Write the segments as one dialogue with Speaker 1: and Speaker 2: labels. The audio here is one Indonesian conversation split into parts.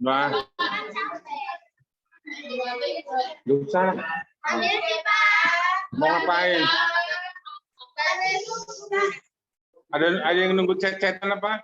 Speaker 1: Wah, lusa. Mau ngapain? Ada yang nunggu chat-chatan apa?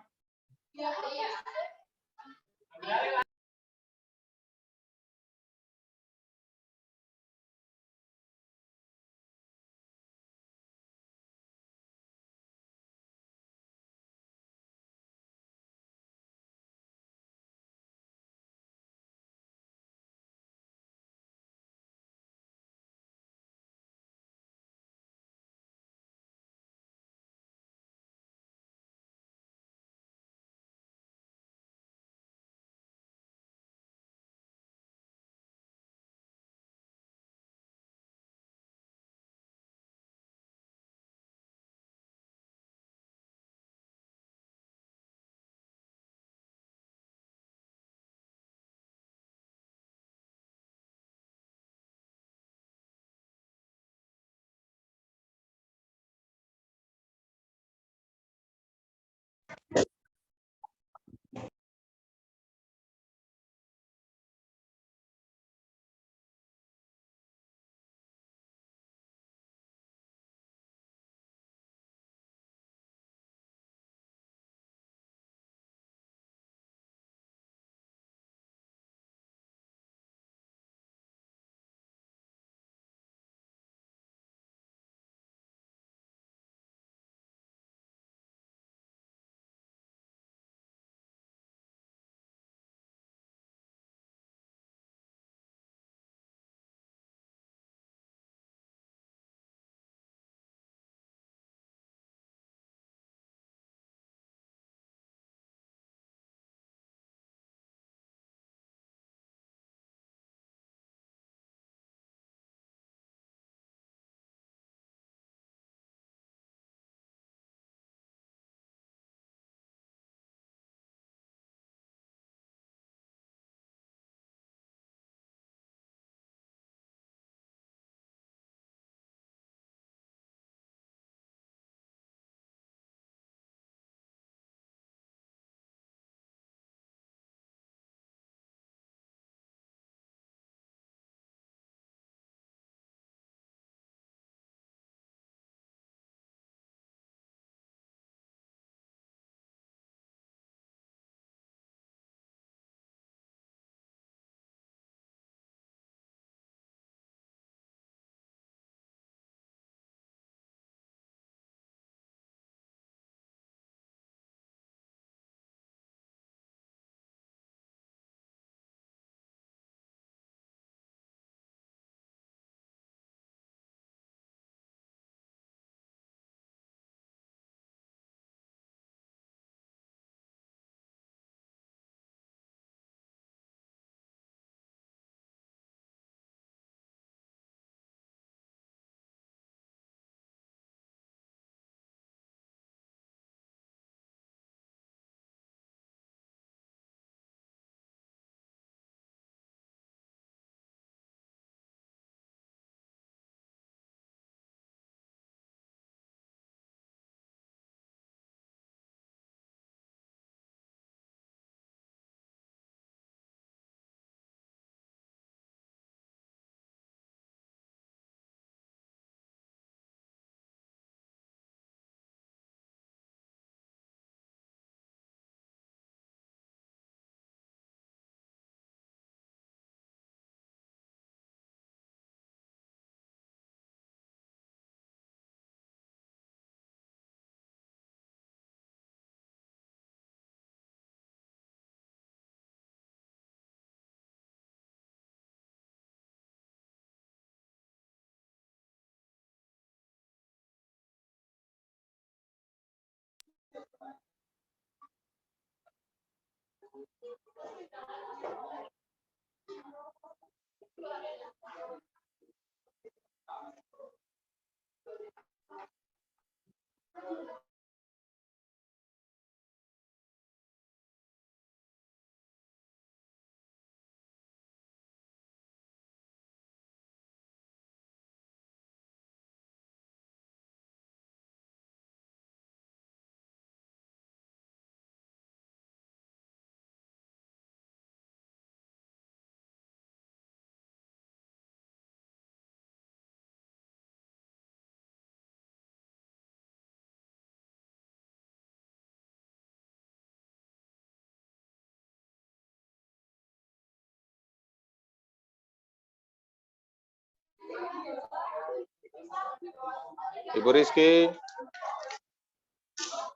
Speaker 1: Ibu Rizky.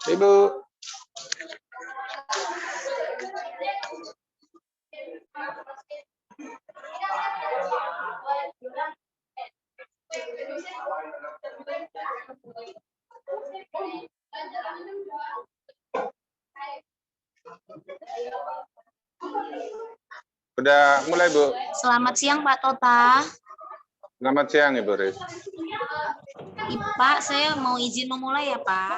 Speaker 1: Ibu. Udah mulai, Bu.
Speaker 2: Selamat siang, Pak Tota.
Speaker 1: Selamat siang, Ibu Riz.
Speaker 2: Pak, saya mau izin memulai ya, Pak.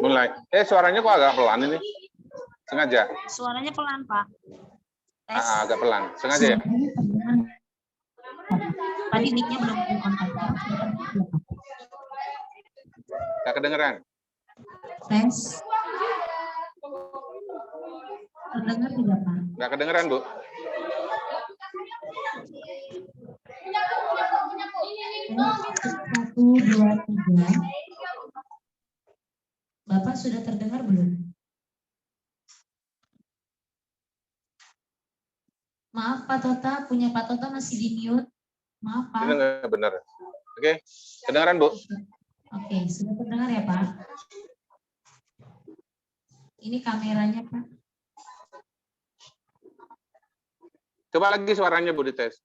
Speaker 1: Mulai. Suaranya kok agak pelan ini? Sengaja?
Speaker 2: Suaranya pelan, Pak. Tes.
Speaker 1: Agak pelan. Sengaja ya?
Speaker 2: Tadi mic-nya belum dikontak.
Speaker 1: Nggak kedengeran?
Speaker 2: Tes. Terdengar tidak, Pak?
Speaker 1: Nggak kedengeran, Bu.
Speaker 2: Satu, dua, tiga. Bapak sudah terdengar belum? Maaf, Pak Tota. Punya Pak Tota masih di mute. Maaf, Pak.
Speaker 1: Ini nggak benar. Oke, kedengeran, Bu?
Speaker 2: Oke, sudah terdengar ya, Pak? Ini kameranya, Pak.
Speaker 1: Coba lagi suaranya, Bu, dites.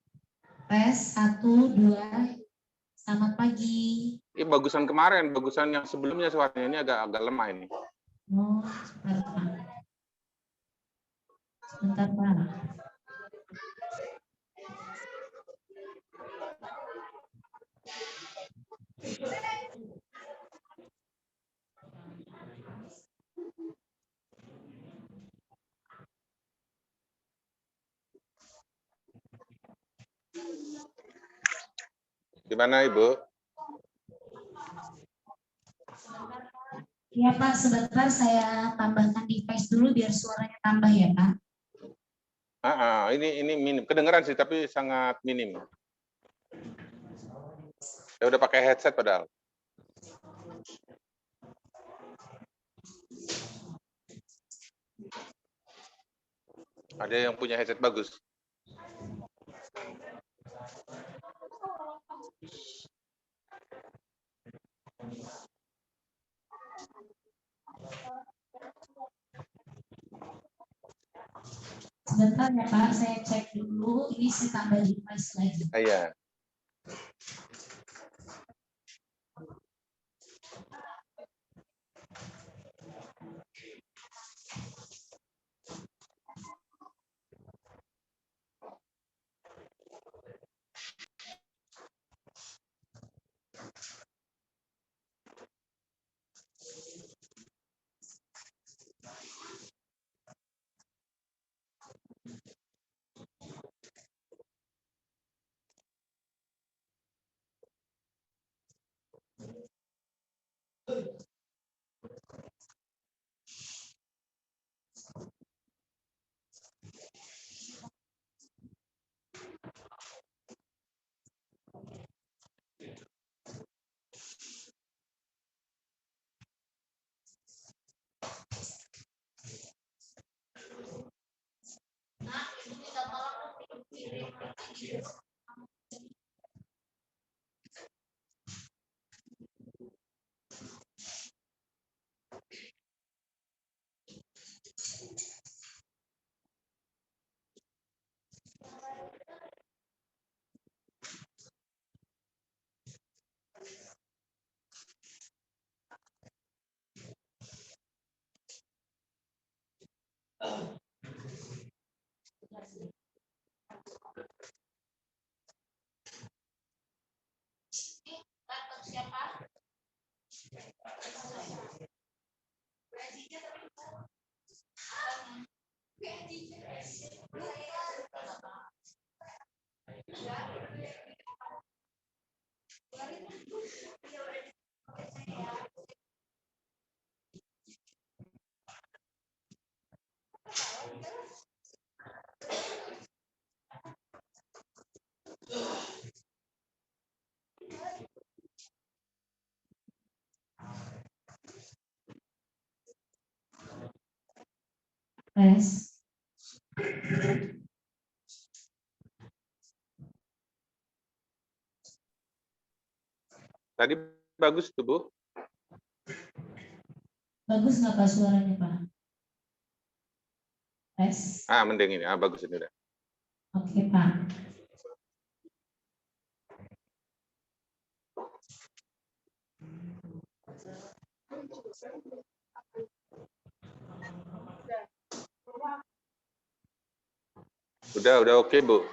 Speaker 2: Tes, 1, 2. Selamat pagi.
Speaker 1: Ini bagusan kemarin, bagusan yang sebelumnya suaranya ini agak lemah ini.
Speaker 2: Oh, sebentar, Pak. Sebentar, Pak.
Speaker 1: Gimana, Ibu?
Speaker 2: Ya, Pak, sebentar saya tambahkan device dulu biar suaranya tambah ya, Pak.
Speaker 1: Ini minim. Kedengeran sih, tapi sangat minim. Saya udah pakai headset padahal. Ada yang punya headset bagus.
Speaker 2: Sebentar ya, Pak, saya cek dulu. Ini saya tambah device lagi.
Speaker 1: Iya.
Speaker 2: Tes.
Speaker 1: Tadi bagus tuh, Bu.
Speaker 2: Bagus nggak Pak suaranya Pak? Tes.
Speaker 1: Mending ini. Bagus ini udah.
Speaker 2: Oke Pak.
Speaker 1: Udah oke, Bu.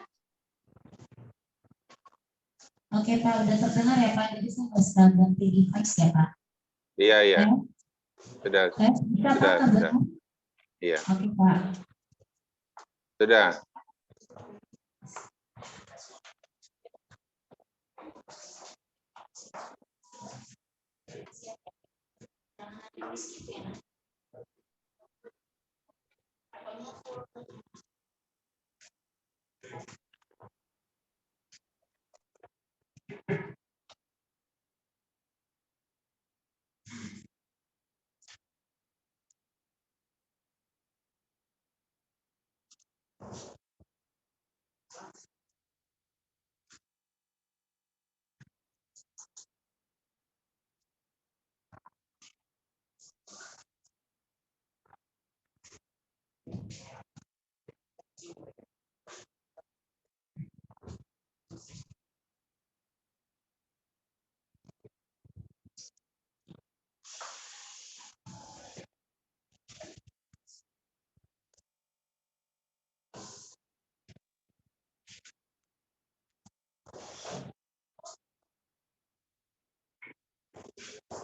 Speaker 2: Oke Pak, udah terdengar ya Pak. Jadi saya nggak sedang ganti device ya Pak.
Speaker 1: Iya.
Speaker 2: Ya.
Speaker 1: Sudah.
Speaker 2: Bisa Pak
Speaker 1: Sudah.
Speaker 2: terdengar?
Speaker 1: Iya.
Speaker 2: Oke Pak.
Speaker 1: Sudah.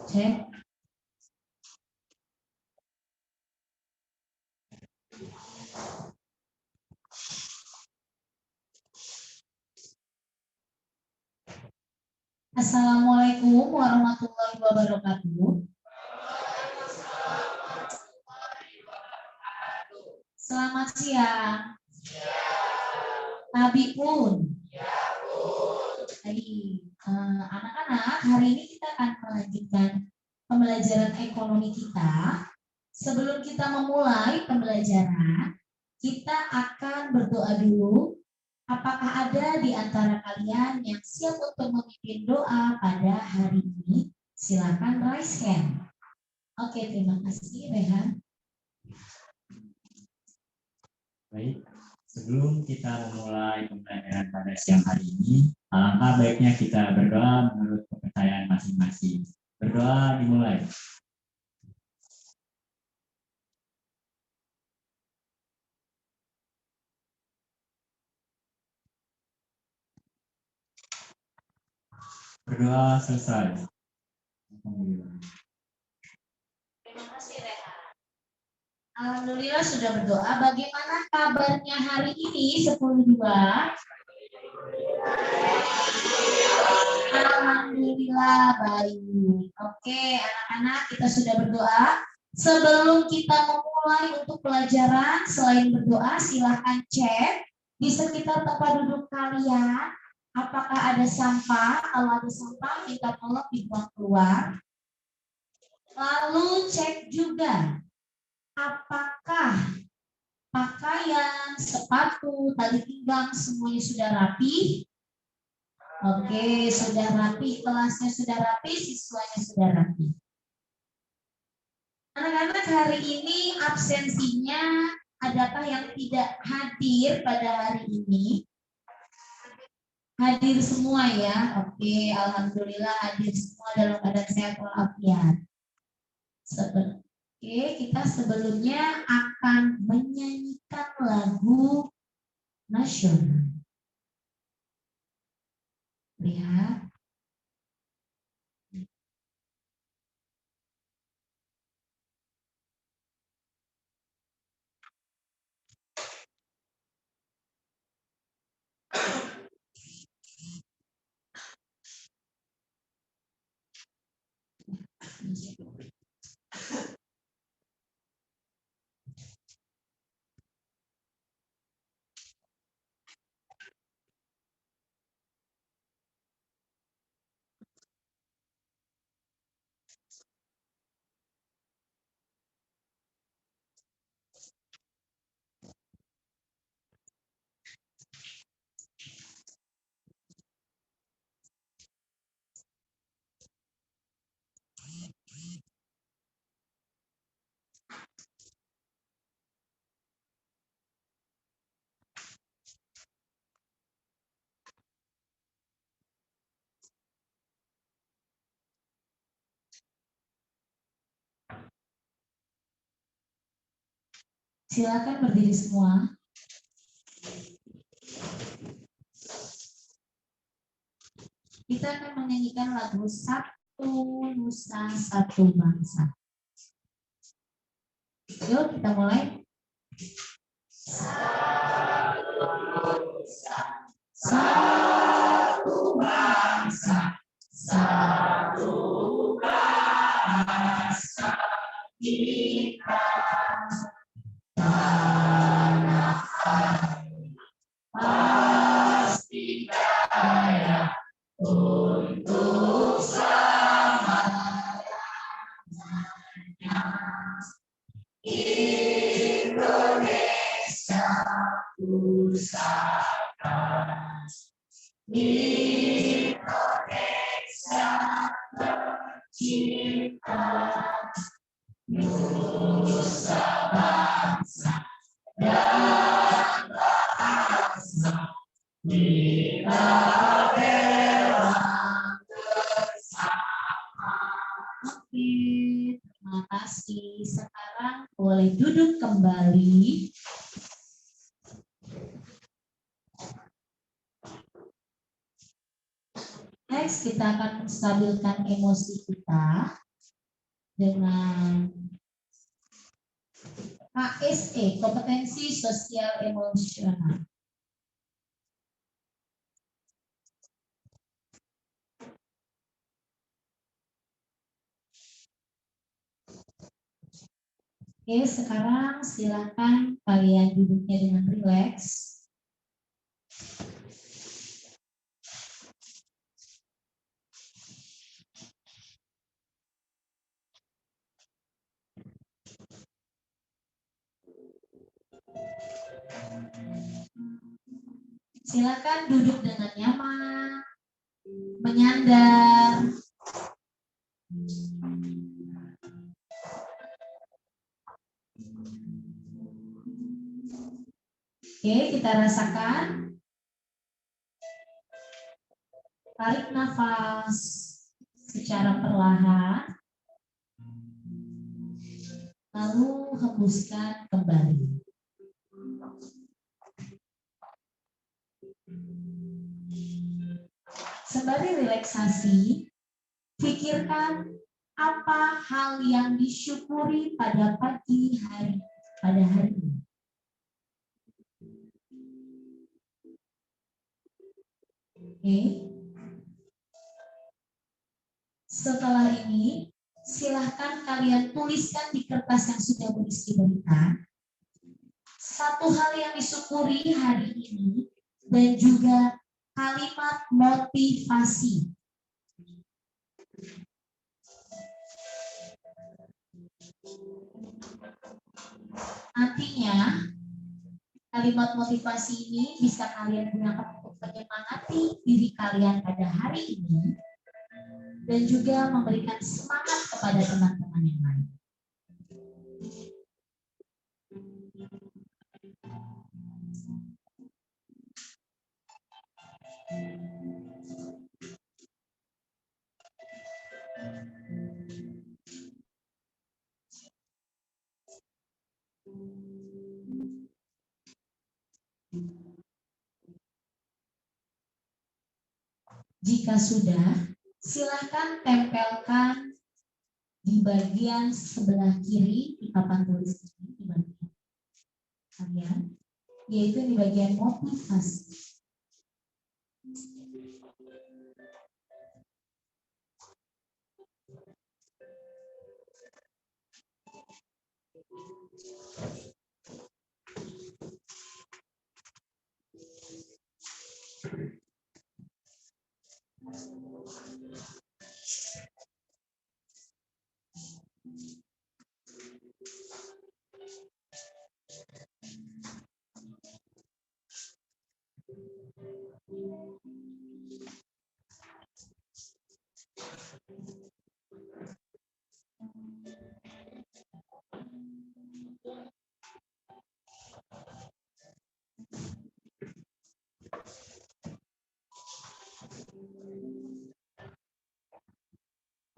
Speaker 2: Cek. Assalamualaikum warahmatullahi wabarakatuh. Selamat siang. Nabi pun. Baik, anak-anak, hari ini kita akan melanjutkan pembelajaran ekonomi kita. Sebelum kita memulai pembelajaran, kita akan berdoa dulu. Apakah ada di antara kalian yang siap untuk memimpin doa pada hari ini? Silakan raise hand. Oke, terima kasih Rehan.
Speaker 3: Baik, sebelum kita memulai pembelajaran pada siang hari ini, alangkah baiknya kita berdoa menurut kepercayaan masing-masing. Berdoa dimulai. Berdoa selesai.
Speaker 2: Terima kasih Rehan. Alhamdulillah sudah berdoa. Bagaimana kabarnya hari ini 10.2? Alhamdulillah baik. Oke, anak-anak kita sudah berdoa. Sebelum kita memulai untuk pelajaran, selain berdoa, silahkan cek di sekitar tempat duduk kalian. Apakah ada sampah? Kalau ada sampah, minta tolong dibuang keluar. Lalu cek juga apakah pakaian, sepatu, tali pinggang semuanya sudah rapi. Oke, sudah rapi, kelasnya sudah rapi, siswanya sudah rapi. Anak-anak hari ini absensinya adakah yang tidak hadir pada hari ini? Hadir semua ya. Oke, alhamdulillah hadir semua dalam keadaan sehat walafiat. Oke, kita sebelumnya akan menyanyikan lagu nasional. Lihat. Silakan berdiri semua. Kita akan menyanyikan lagu Satu Nusa Satu Bangsa. Yuk kita mulai. Satu bangsa, satu bangsa kita, tanah air pasti jaya untuk selamanya. Indonesia pusaka, Indonesia tercipta, nusa bangsa dan bangsa kita bela bersama. Oke, terima kasih. Sekarang boleh duduk kembali. Next, kita akan menstabilkan emosi kita dengan KSE, kompetensi sosial emosional. Oke, sekarang silakan kalian duduknya dengan rileks. Silakan duduk dengan nyaman, menyandar. Oke, kita rasakan. Tarik nafas secara perlahan. Lalu hembuskan kembali. Sembari relaksasi, pikirkan apa hal yang disyukuri pada pagi hari pada hari ini. Oke. Setelah ini, silahkan kalian tuliskan di kertas yang sudah berisi berita satu hal yang disyukuri hari ini dan juga kalimat motivasi. Nantinya kalimat motivasi ini bisa kalian gunakan untuk menyemangati diri kalian pada hari ini dan juga memberikan semangat kepada teman-teman yang lain. Jika sudah, silakan tempelkan di bagian sebelah kiri di papan tulis ini, di bagian kalian, yaitu di bagian motivasi.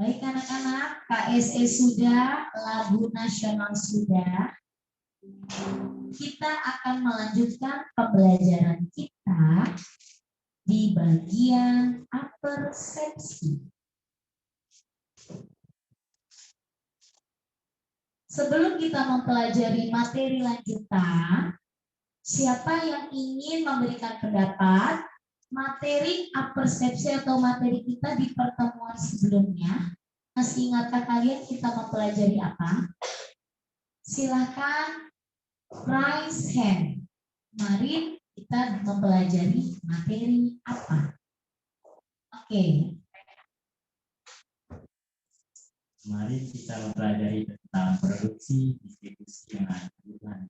Speaker 2: Baik anak-anak, KSE sudah, lagu nasional sudah. kita akan melanjutkan pembelajaran kita di bagian apersepsi. Sebelum kita mempelajari materi lanjutan, siapa yang ingin memberikan pendapat materi apersepsi atau materi kita di pertemuan sebelumnya? Masih ingatkah kalian kita mempelajari apa? Silakan raise hand. Kemarin kita mempelajari materi apa? Oke.
Speaker 3: Kemarin kita mempelajari tentang produksi, distribusi, dan kebutuhan.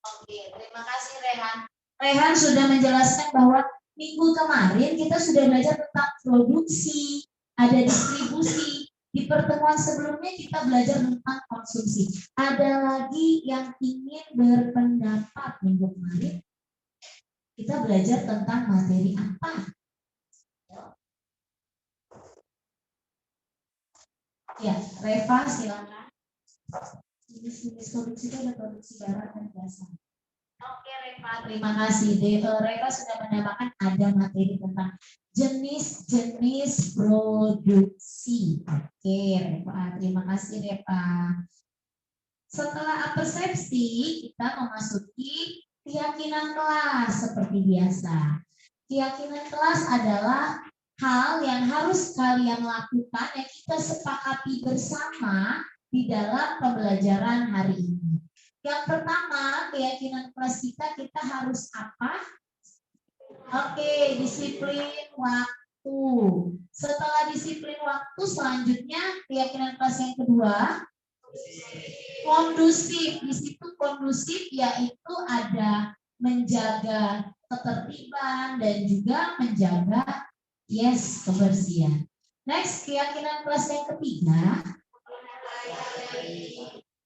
Speaker 2: Oke, terima kasih Rehan. Rehan sudah menjelaskan bahwa minggu kemarin kita sudah belajar tentang produksi, ada distribusi. Di pertemuan sebelumnya kita belajar tentang konsumsi. Ada lagi yang ingin berpendapat minggu kemarin? Kita belajar tentang materi apa? Ya, Reva silakan. Jenis produksi itu ada produksi barat dan dasar. Oke Reva, terima kasih. Reva sudah menambahkan ada materi tentang jenis-jenis produksi. Oke Reva, terima kasih Reva. Setelah apersepsi, kita memasuki keyakinan kelas seperti biasa. Keyakinan kelas adalah hal yang harus kalian lakukan yang kita sepakati bersama di dalam pembelajaran hari ini. Yang pertama, keyakinan kelas kita harus apa? Oke, disiplin waktu. Setelah disiplin waktu, selanjutnya keyakinan kelas yang kedua, kondusif. Di situ kondusif yaitu ada menjaga ketertiban dan juga menjaga kebersihan. Next, keyakinan kelas yang ketiga,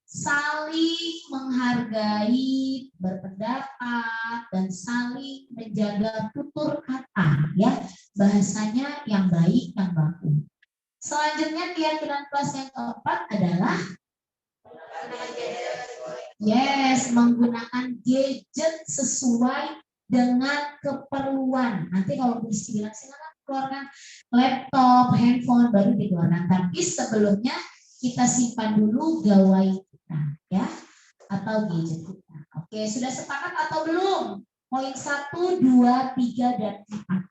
Speaker 2: saling menghargai, berpendapat, dan saling menjaga tutur kata, ya, bahasanya yang baik, yang baku. Selanjutnya keyakinan kelas yang keempat adalah menggunakan gadget sesuai dengan keperluan. Nanti kalau bisa bilang silakan keluarkan laptop, handphone baru dikeluarkan. Tapi sebelumnya kita simpan dulu gawai kita, ya, atau gadget kita. Oke, sudah sepakat atau belum? Poin 1, 2, 3, dan 4.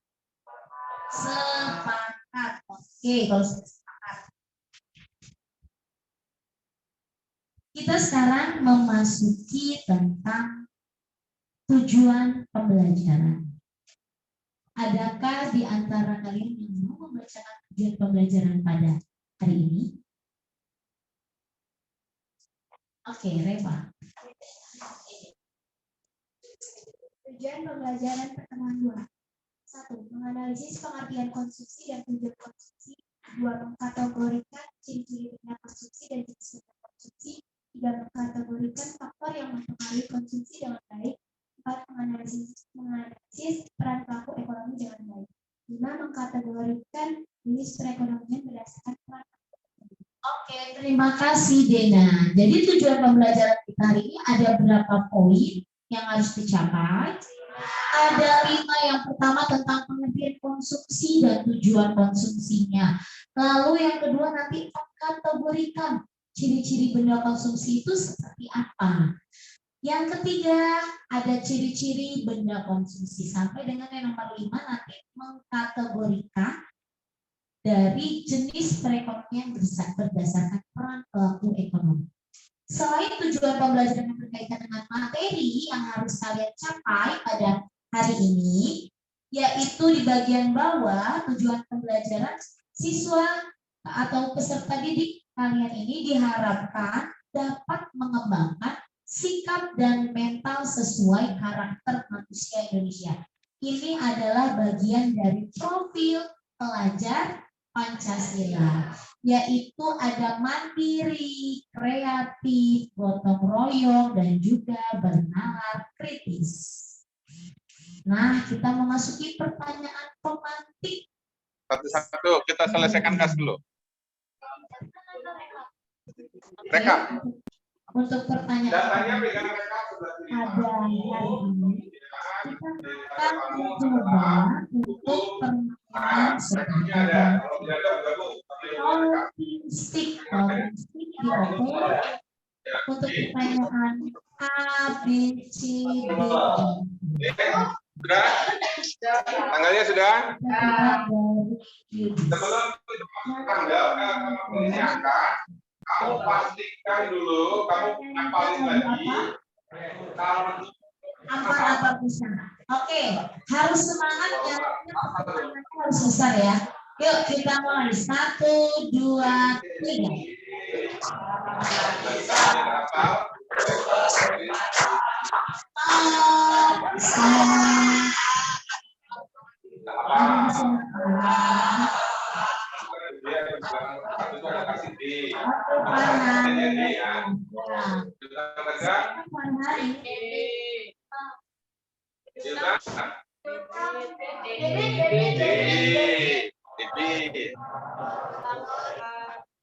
Speaker 2: Sepakat. Oke, kalau sudah sepakat. Kita sekarang memasuki tentang tujuan pembelajaran. Adakah di antara kalian yang mau membacakan tujuan pembelajaran pada hari ini? Oke, Reva. Tujuan pembelajaran pertemuan 2. 1. Menganalisis pengertian konsumsi dan tujuan konsumsi. 2. Mengkategorikan ciri-ciri benda konsumsi dan jenis benda konsumsi. 3. Mengkategorikan faktor yang mempengaruhi konsumsi dengan baik. 4. Menganalisis peran pelaku ekonomi dengan baik. 5. Mengkategorikan jenis perekonomian berdasarkan peran. Oke, terima kasih Dena. Jadi tujuan pembelajaran kita hari ini ada berapa poin yang harus dicapai? Ada 5. Yang pertama tentang pengertian konsumsi dan tujuan konsumsinya. Lalu yang kedua nanti mengkategorikan ciri-ciri benda konsumsi itu seperti apa. Yang ketiga ada ciri-ciri benda konsumsi. Sampai dengan yang nomor 5 nanti mengkategorikan dari jenis perekonomian berdasarkan peran pelaku ekonomi. Selain tujuan pembelajaran yang berkaitan dengan materi yang harus kalian capai pada hari ini, yaitu di bagian bawah tujuan pembelajaran siswa atau peserta didik kalian ini diharapkan dapat mengembangkan sikap dan mental sesuai karakter manusia Indonesia. Ini adalah bagian dari profil pelajar Pancasila, yaitu ada mandiri, kreatif, gotong royong, dan juga bernalar kritis. Nah, kita memasuki pertanyaan pemantik.
Speaker 1: Satu-satu kita selesaikan kas dulu. Rekap.
Speaker 2: Untuk pertanyaan
Speaker 1: Datanya pegang rekap sebelah kiri.
Speaker 2: pada hari ini, kita akan mencoba untuk permainan seperti
Speaker 1: ada. Kalau tidak ada bergabung.
Speaker 2: talking stick dioper untuk pertanyaan A, B, C, D, E.
Speaker 1: Sudah? Tanggalnya sudah?
Speaker 2: Dari
Speaker 1: Sebelum tanggal menyiapkan, kamu pastikan dulu, kamu ngapalin lagi.
Speaker 2: apa bisa. Oke, harus semangat ya. Harus besar ya. Yuk kita mulai 1, 2, 3.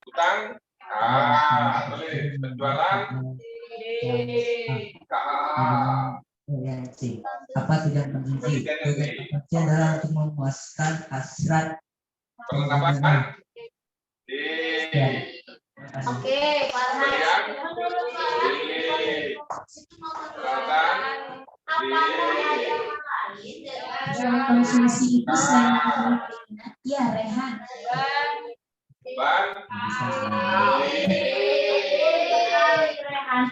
Speaker 1: Utang, tulis penjualan,
Speaker 4: Yang C. Apa tujuan konsumsi? Tujuan konsumsi adalah untuk memuaskan hasrat.
Speaker 1: perlengkapan, D.
Speaker 2: Oke, Farhan. Tujuan konsumsi itu selain ya Rehan.
Speaker 1: Ban,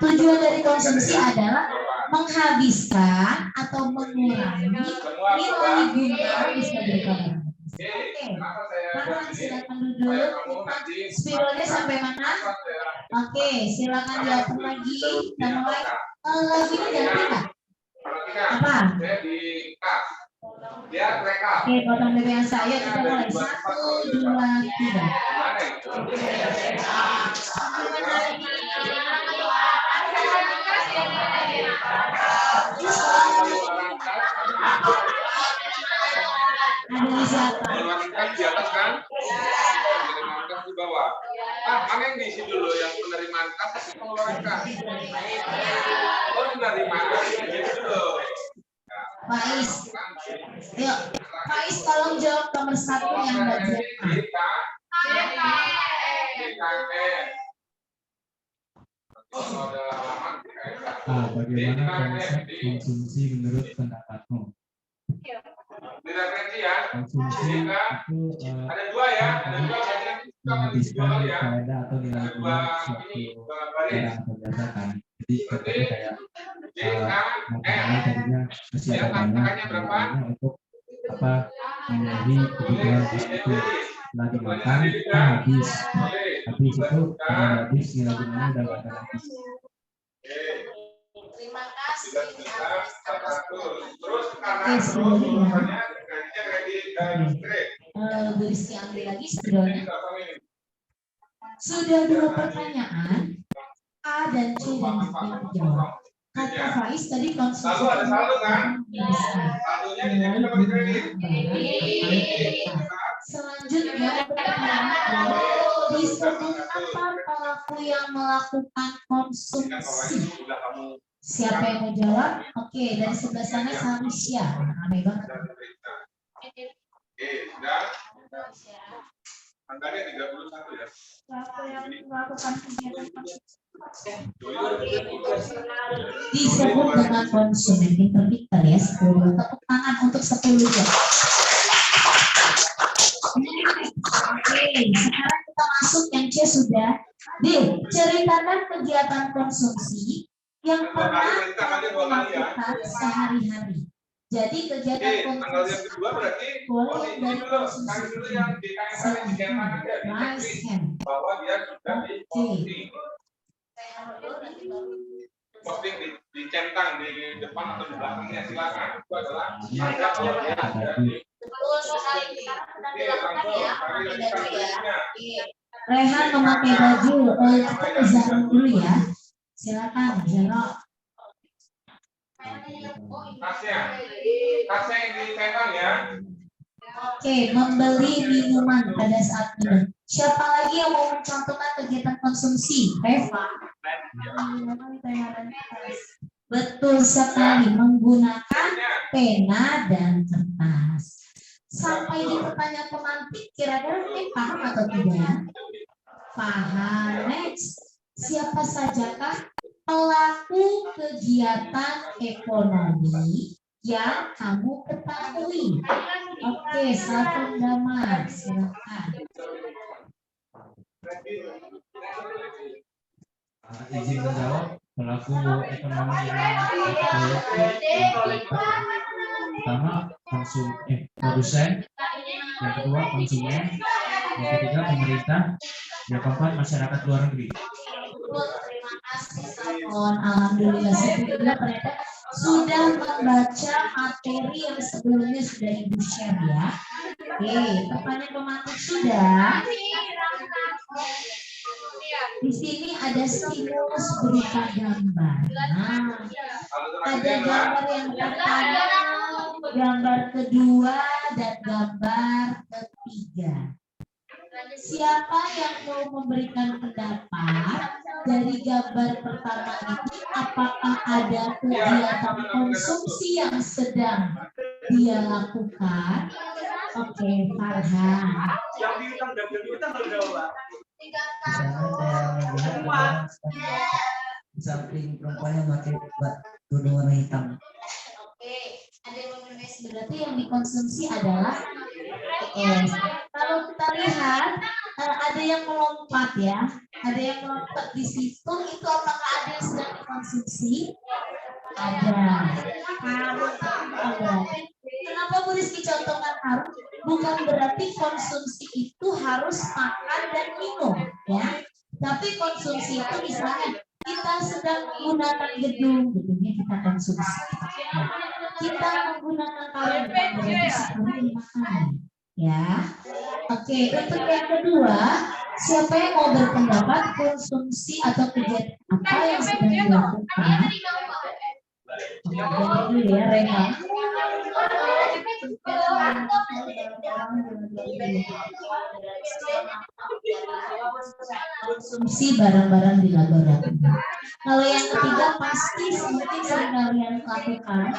Speaker 2: Tujuan dari konsumsi adalah menghabiskan atau mengurangi nilai guna bisa berupa barang. Oke, Farhan silakan duduk. Spidolnya sampai mana? Oke, silakan dioper lagi. Kita mulai. Lagunya ganti nggak? Apa?
Speaker 1: saya di kas. Dia rekap.
Speaker 2: Oke, potong dari yang saya kita mulai 1, 2, 3.
Speaker 1: Mana itu?
Speaker 2: Ada siapa?
Speaker 1: Pengeluaran kas di atas kan? Penerimaan kas di bawah. Mana yang diisi dulu? Yang penerimaan kas atau pengeluaran kas? Oh, penerimaan kas diisi dulu.
Speaker 2: Faiz. Yuk, Faiz tolong jawab nomor 1 yang nggak jawab.
Speaker 3: Bagaimana konsep konsumsi menurut pendapatmu?
Speaker 1: Di referensi ya.
Speaker 3: Konsumsi itu
Speaker 1: Ada dua ya. Ada dua
Speaker 3: menghabiskan
Speaker 1: ya.
Speaker 3: faedah atau nilai guna suatu barang atau jasa kan. Jadi contohnya kayak makanan tadinya masih ada banyak kebutuhannya untuk apa memenuhi kebutuhan itu. Setelah dimakan habis itu karena habis nilai gunanya udah nggak ada lagi.
Speaker 2: Terima kasih.
Speaker 1: Terus karena
Speaker 2: Rizky ambil lagi spidolnya. Sudah 2 pertanyaan A dan C dan D dijawab. Kata Faiz tadi konsumsi.
Speaker 1: Lalu ada saldo kan? Saldonya dijadikan di kredit.
Speaker 2: Selanjutnya pertanyaan disebut apa pelaku yang melakukan konsumsi? Siapa yang mau jawab? Oke, dari sebelah sana Samisya. Aneh banget.
Speaker 1: Oke, sudah. Angkanya 31 ya.
Speaker 2: Siapa yang melakukan kegiatan konsumsi? Disebut dengan konsumen. Pintar-pintar ya, 10. Tepuk tangan untuk 10 ya. Oke, sekarang kita masuk yang C sudah. D, ceritakan kegiatan konsumsi yang pernah kamu lakukan sehari-hari. Jadi kegiatan
Speaker 1: Tanggal yang
Speaker 2: konsumsi
Speaker 1: kedua berarti
Speaker 2: boleh dari konsumsi
Speaker 1: dulu yang di
Speaker 2: rice hand.
Speaker 1: bahwa dia sudah di posting dicentang di depan atau di belakangnya, silakan. Itu adalah ada kalau dia sudah di
Speaker 2: Betul sekali. Sekarang sedang dilakukan ya, memakai baju ya. Rehan memakai baju. Kita Zaro dulu ya. Silakan Zaro.
Speaker 1: tasnya yang dicentang ya.
Speaker 2: Oke, membeli minuman pada saat minum. Siapa lagi yang mau mencontohkan kegiatan konsumsi? Reva. Menggunakan pena dan kertas. Betul sekali, menggunakan pena dan kertas. Sampai di pertanyaan pemantik, kira-kira paham atau tidak? Paham. Next, siapa sajakah pelaku kegiatan ekonomi yang kamu ketahui? Oke, Safon Damar, silakan.
Speaker 3: Izin menjawab, pelaku ekonomi yang pertama produsen, yang kedua konsumen, yang ketiga pemerintah, yang keempat masyarakat luar negeri.
Speaker 2: Terima kasih Safon. Alhamdulillah sebelumnya ternyata sudah membaca materi yang sebelumnya sudah Ibu share ya. Oke, pertanyaan pemantik sudah. Di sini ada stimulus berupa gambar. Nah, ada gambar yang pertama, gambar kedua, dan gambar ketiga. Siapa yang mau memberikan pendapat dari gambar pertama ini? Apakah ada kegiatan konsumsi yang sedang dia lakukan? Oke, Farhan.
Speaker 4: Misalnya saya melihat orang di samping perempuan yang pakai tudung warna hitam.
Speaker 2: Oke, ada yang menulis berarti yang dikonsumsi adalah kalau kita lihat ada yang melompat ya, ada yang melompat di situ, itu apakah ada yang sedang dikonsumsi? Ada. Harus berarti. Kenapa Bu Rizky contohkan harus? Bukan berarti konsumsi itu harus makan dan minum ya. Tapi konsumsi itu misalnya kita sedang menggunakan gedungnya kita konsumsi. Kita menggunakan kaleng berarti seperti makanan ya. Oke, untuk yang kedua, siapa yang mau berpendapat konsumsi atau kegiatan apa yang sedang dilakukan? Dulu ya, Rena. Konsumsi barang-barang di laboratorium. Kalau yang ketiga pasti mungkin sering kalian lakukan,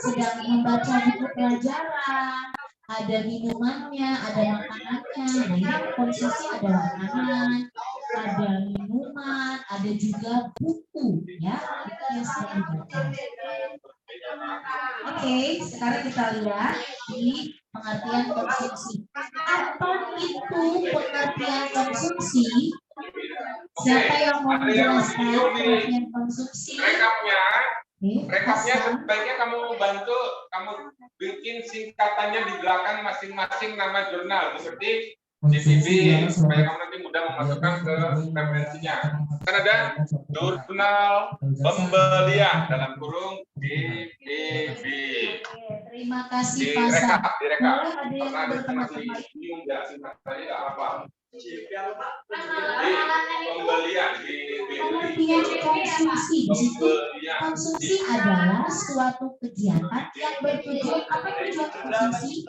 Speaker 2: sedang membaca buku pelajaran, ada minumannya, ada makanannya. Nah, ini konsumsi ada makanan, ada minuman, ada juga buku, ya. Itu yang sedang dibaca. Oke, sekarang kita lihat di pengertian konsumsi. Apa itu pengertian konsumsi? Siapa yang mau menjelaskan pengertian konsumsi?
Speaker 1: Rekapnya sebaiknya kamu bantu, kamu bikin singkatannya di belakang masing-masing nama jurnal seperti DPB supaya kamu nanti mudah memasukkan ke referensinya. Kan ada jurnal pembelian dalam kurung DPB.
Speaker 2: Terima kasih Pak Sa.
Speaker 1: Direkap.
Speaker 2: Boleh ada yang berpendapat?
Speaker 1: Bingung ya singkatannya apa? Pembelian di
Speaker 2: Pengertian konsumsi di situ. Konsumsi adalah suatu kegiatan yang bertujuan apa tujuan konsumsi?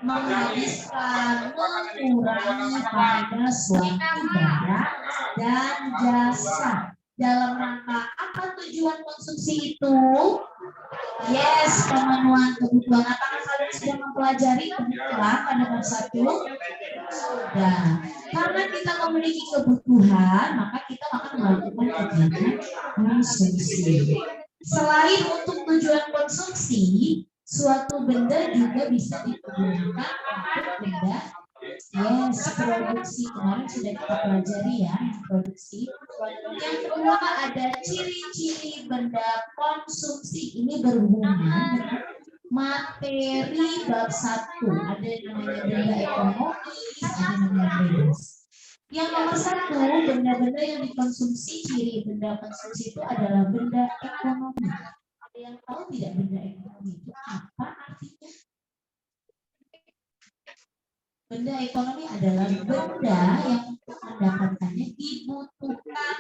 Speaker 2: Menghabiskan, mengurangi pada suatu barang dan jasa. Dalam rangka apa tujuan konsumsi itu? Yes, pemenuhan kebutuhan. Apakah kalian sudah mempelajari kebutuhan pada bab 1? Sudah. Karena kita memiliki kebutuhan, maka kita akan melakukan kegiatan konsumsi. Selain untuk tujuan konsumsi, suatu benda juga bisa digunakan untuk benda produksi. Kemarin sudah kita pelajari ya, produksi. Yang kedua ada ciri-ciri benda konsumsi. Ini berhubungan dengan materi bab 1. Ada yang namanya benda ekonomis, ada yang namanya bebas. Yang nomor 1, benda-benda yang dikonsumsi, ciri benda konsumsi itu adalah benda ekonomi. Ada yang tahu tidak benda ekonomi itu apa artinya? Benda ekonomi adalah benda yang untuk mendapatkannya dibutuhkan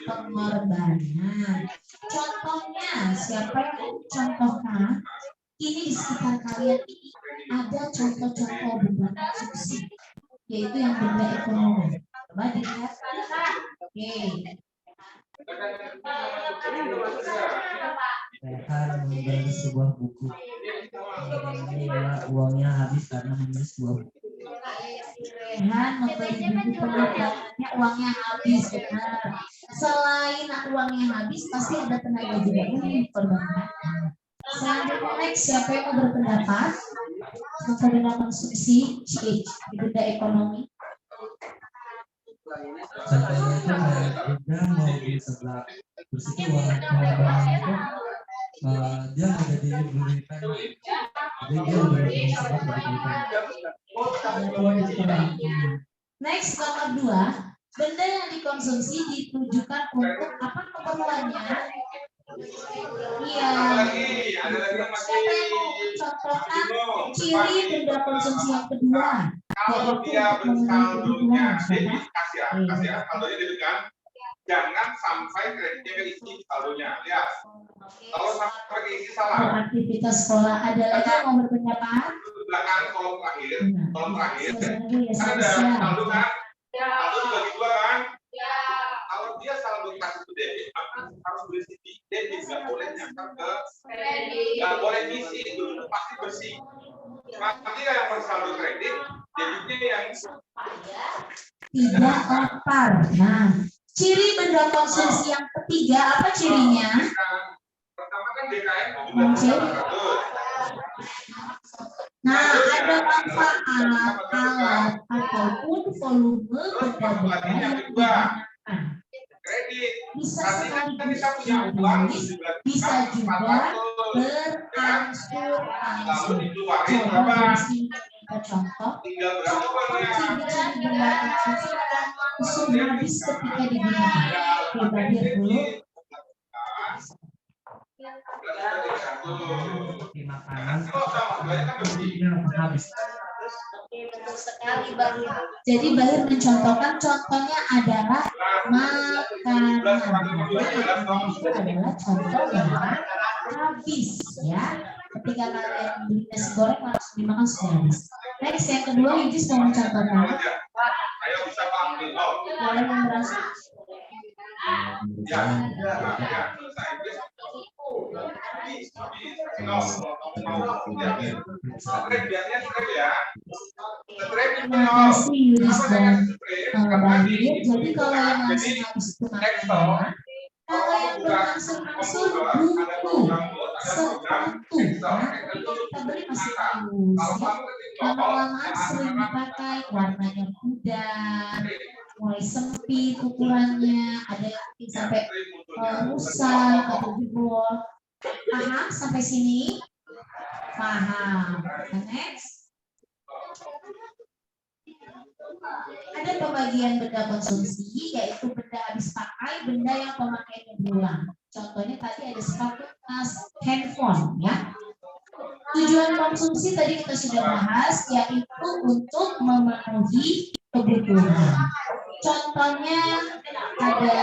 Speaker 2: pengorbanan. Contohnya, siapa yang contohkan? Ini di sekitar kalian ini ada contoh-contoh benda konsumsi, yaitu yang benda ekonomi. Coba dilihat. Oke.
Speaker 4: Rehan membeli sebuah buku. Uangnya habis karena membeli sebuah buku.
Speaker 2: Rehan membeli buku penelitiannya, uangnya habis, benar. Selain uangnya habis, pasti ada tenaga juga yang dikorbankan. Selanjutnya next, siapa yang mau berpendapat tentang benda konsumsi di benda ekonomi?
Speaker 4: Contohnya itu kayak dia mau beli sebelah, terus itu uang barangnya itu dia mau jadi belikan, jadi dia udah beli sebelah belikan.
Speaker 2: Next, nomor 2, benda yang dikonsumsi ditujukan untuk apa keperluannya? Iya.
Speaker 1: Ada lagi yang masih.
Speaker 2: Siapa yang mau contohkan ciri benda konsumsi yang kedua?
Speaker 1: Kalau dia bersaldonya debit, kasih saldonya debit kan? Jangan sampai kreditnya keisi saldonya. Lihat. Kalau sampai keisi salah.
Speaker 2: Aktivitas sekolah ada lagi yang mau berpendapat?
Speaker 1: Belakang kolom terakhir,
Speaker 2: Ya,
Speaker 1: kan ada saldo kan?
Speaker 5: Ya.
Speaker 1: Saldo dibagi 2 kan?
Speaker 5: Ya.
Speaker 1: Kalau dia saldo kasih ke debit, harus berisi di debit, nggak boleh nyangkut ke
Speaker 5: Kredit.
Speaker 1: nggak boleh isi itu pasti bersih. Nanti yang bersaldo kredit, debitnya yang
Speaker 2: tidak lapar. Nah, ciri benda konsumsi yang ketiga apa cirinya?
Speaker 1: pertama kan DKM
Speaker 2: Nah, ada manfaat alat ataupun volume benda-benda yang digunakan.
Speaker 1: kredit.
Speaker 2: Bisa
Speaker 1: Nanti kan
Speaker 2: sekaligus
Speaker 1: kita punya uang,
Speaker 2: bisa juga berangsur-angsur.
Speaker 1: lalu dikeluarin
Speaker 2: Coba
Speaker 1: berapa?
Speaker 2: dari sini kita contoh.
Speaker 1: Tinggal berapa uangnya?
Speaker 2: Ciri-ciri benda konsumsi langsung habis ketika digunakan. Oke, Bahir dulu.
Speaker 4: Seperti makanan,
Speaker 1: Oh, sama, banyak kan bersih.
Speaker 4: dia habis.
Speaker 2: Oke, betul sekali Bahir. Jadi Bahir mencontohkan, contohnya adalah makanan. Makanan itu adalah contoh yang habis, ya. Ketika kalian beli nasi goreng langsung dimakan sudah habis. Next, yang kedua, Yudis mau mencontohkan.
Speaker 1: Ayo bisa panggil.
Speaker 2: Boleh memberansur.
Speaker 1: Ya, selesai.
Speaker 2: Terima kasih Yudis dan Bahir. Jadi kalau yang langsung habis itu makanan, kalau yang berangsur-angsur buku, sepatu, kita beli masih bagus, ya. Lama-lamaan sering dipakai, warnanya pudar, mulai sempit ukurannya, ada yang sampai rusak atau jebol. Paham sampai sini? Paham. Next. Ada pembagian benda konsumsi, yaitu benda habis pakai, benda yang pemakaiannya berulang. Contohnya tadi ada sepatu, tas, handphone, ya. Tujuan konsumsi tadi kita sudah bahas, yaitu untuk memenuhi kebutuhan. Contohnya ada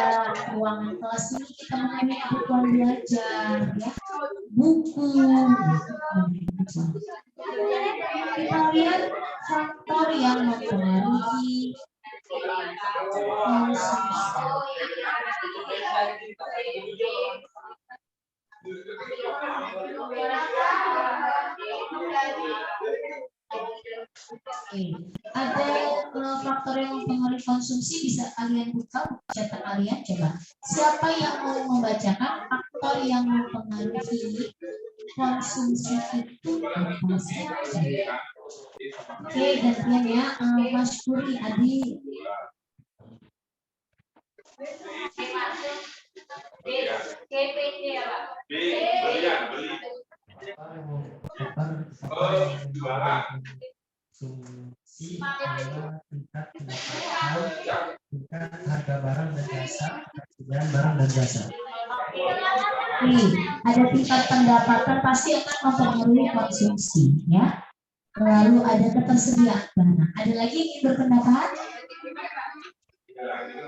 Speaker 2: ruangan kelas ini kita memenuhi kebutuhan belajar, ya, buku. Kita lihat faktor yang mempengaruhi konsumsi. Ada faktor yang mempengaruhi konsumsi, bisa kalian buka cetak kalian, coba. Siapa yang mau membacakan faktor yang mempengaruhi konsumsi itu apa saja? Oke, gantian ya, Mas Puri, Adi.
Speaker 5: KPT ya Pak.
Speaker 1: Beli.
Speaker 4: Konsumsi adalah tingkat pendapatan, tingkat harga barang dan jasa, ketersediaan barang dan jasa.
Speaker 2: Nih, ada tingkat pendapatan pasti akan mempengaruhi konsumsi, ya. Lalu ada ketersediaan barang. Ada lagi yang ingin berpendapat?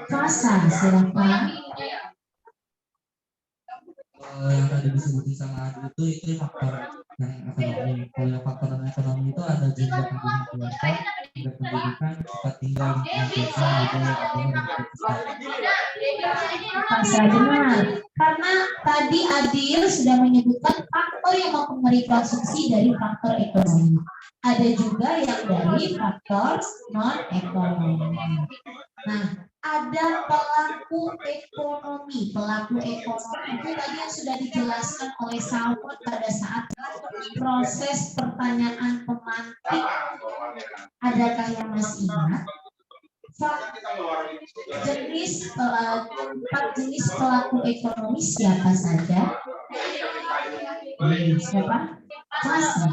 Speaker 2: Pasar, silakan.
Speaker 4: yang tadi disebutin sama Adi itu faktor yang ekonomi. Kalau yang faktor non ekonomi itu ada jumlah penduduk keluarga, tingkat pendidikan, tempat tinggal, lingkungan sosial, budaya, agama, dan kesehatan.
Speaker 2: Masa benar, karena tadi Adil sudah menyebutkan faktor yang mempengaruhi konsumsi dari faktor ekonomi. Ada juga yang dari faktor non ekonomi. Nah, ada pelaku ekonomi. Pelaku ekonomi itu tadi yang sudah dijelaskan oleh Salmon pada saat proses pertanyaan pemantik. Adakah yang masih ingat? Empat jenis pelaku ekonomi siapa saja? Siapa? Masih.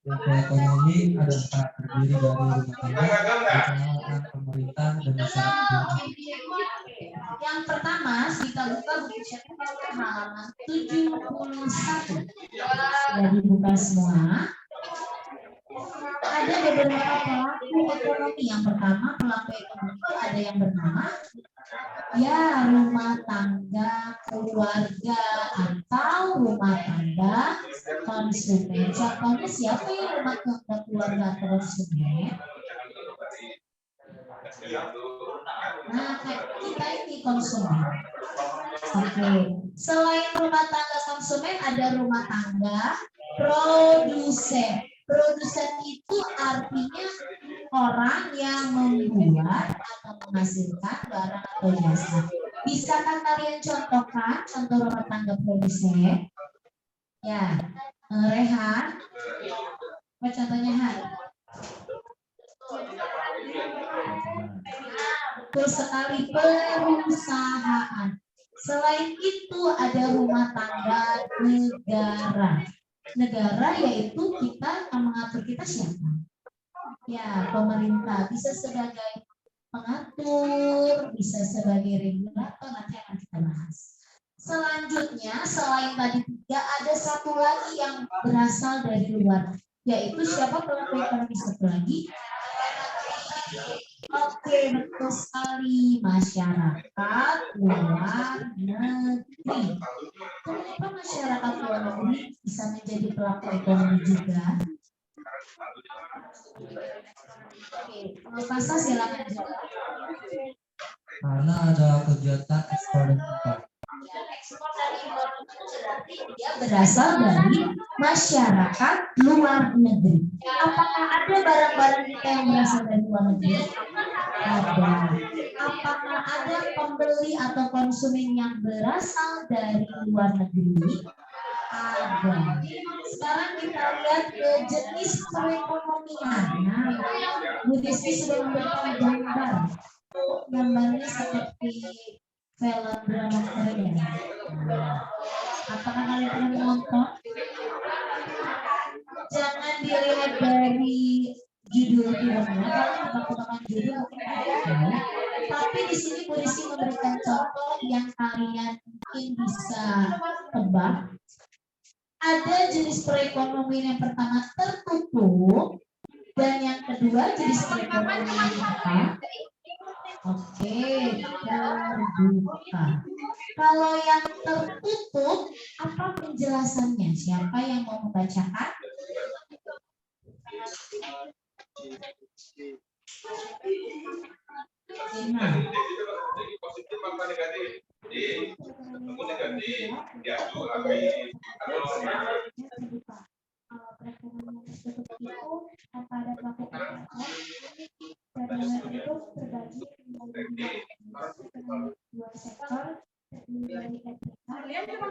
Speaker 4: Pelaku ekonomi ada 4, terdiri dari rumah tangga, perusahaan, pemerintah, dan masyarakat.
Speaker 2: Yang pertama, kita buka buku catatan halaman 71. Sudah dibuka semua. Ada beberapa pelaku ekonomi. Yang pertama, pelaku ekonomi itu ada yang bernama ya rumah tangga keluarga atau rumah tangga konsumen. Contohnya siapa yang rumah tangga keluarga atau konsumen? Nah, kita ini konsumen. Oke. Selain rumah tangga konsumen, ada rumah tangga produsen. Produsen itu artinya orang yang membuat atau menghasilkan barang atau jasa. Bisakah kalian contohkan contoh rumah tangga produsen? Ya, Rehan. Apa contohnya, Han? Betul sekali, perusahaan. Selain itu ada rumah tangga negara. Negara yaitu kita yang mengatur kita siapa? Ya, pemerintah. Bisa sebagai pengatur, bisa sebagai regulator, nanti akan kita bahas. Selanjutnya, selain tadi 3, ada satu lagi yang berasal dari luar, yaitu siapa pelaku ekonomi satu lagi? Oke, betul sekali, masyarakat luar negeri. Kenapa masyarakat luar negeri bisa menjadi pelaku ekonomi juga? Oke, Pasal silakan jawab.
Speaker 4: Karena ada kegiatan ekspor dan impor.
Speaker 2: Ekspor dan impor itu berarti dia berasal dari masyarakat luar negeri. Apakah ada barang-barang kita yang berasal dari luar negeri? Ada. Apakah ada pembeli atau konsumen yang berasal dari luar negeri? Ada. Sekarang kita lihat ke jenis perekonomian. Nah, Bu Desi sudah memberikan gambar. Gambarnya seperti film drama Korea. Apakah kalian pernah menonton? Jangan dilihat dari judul filmnya, kalau tebak-tebakan judul mungkin ada. Tapi di sini Bu Rizky memberikan contoh yang kalian mungkin bisa tebak. Ada jenis perekonomian yang pertama tertutup dan yang kedua jenis perekonomian yang apa? Oke, terbuka. Kalau yang tertutup, apa penjelasannya? Siapa yang mau membacakan?
Speaker 1: Jadi positif apa negatif? Jadi negatif, ya
Speaker 2: Perekonomian tertutup itu tanpa ada pelaku ekonomi itu terbagi menjadi dua sektor, terdiri dari FPK yang kedua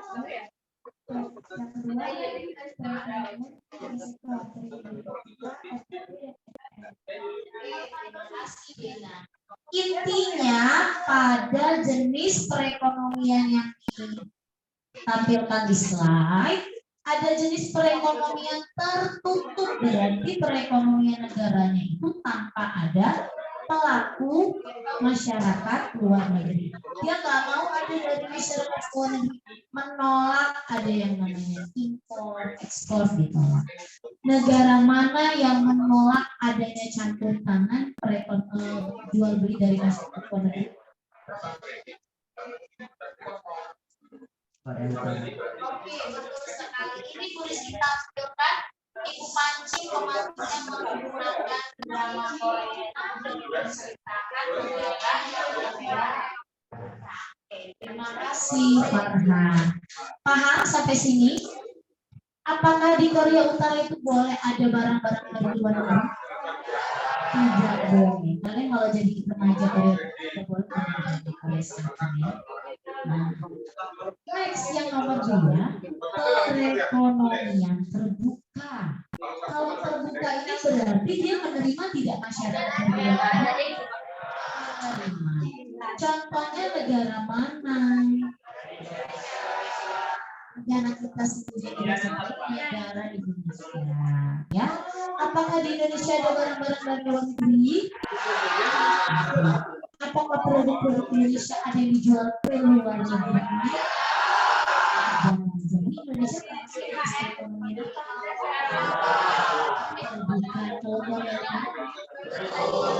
Speaker 2: intinya pada jenis perekonomian yang ditampilkan di slide ada jenis perekonomian tertutup, berarti perekonomian negaranya itu tanpa ada pelaku masyarakat luar negeri. Dia nggak mau ada dari masyarakat luar negeri, menolak ada yang namanya impor, ekspor ditolak. negara mana yang menolak adanya campur tangan jual beli dari masyarakat luar negeri?
Speaker 4: Pak RT.
Speaker 2: Oke, betul sekali. Ini boleh kita tampilkan Ibu Panci pemantinya menggunakan drama Korea dan menceritakan negara. Oke, terima kasih Farhan. Paham sampai sini? Apakah di Korea Utara itu boleh ada barang-barang dari luar negeri? Tidak boleh. Kalian kalau jadi remaja Korea tidak boleh ada di Korea Selatan ya. Nah, next yang nomor 2, perekonomian terbuka. Kalau terbuka ini berarti dia menerima tidak masyarakat dari luar negeri? Menerima. Contohnya negara mana? Negara kita sendiri negara Indonesia. Ya, apakah di Indonesia ada barang-barang dari luar negeri? Apakah produk-produk Indonesia ada yang dijual ke luar negeri? Jadi Indonesia termasuk ekonomi terbuka kalau boleh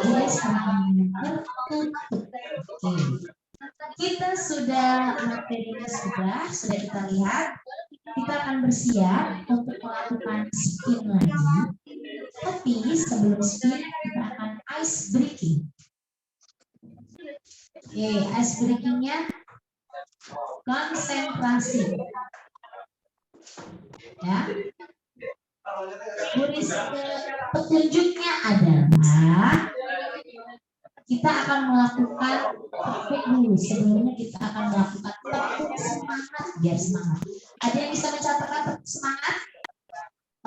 Speaker 2: jelas tertutup. Kita sudah materinya sudah kita lihat. Kita akan bersiap untuk melakukan spin lagi. Tapi sebelum spin kita akan ice breaking. Ice breakingnya konsentrasi. Ya. Petunjuknya adalah kita akan melakukan tepuk dulu. Sebelumnya kita akan melakukan tepuk semangat biar semangat. Ada yang bisa mencatatkan tepuk semangat?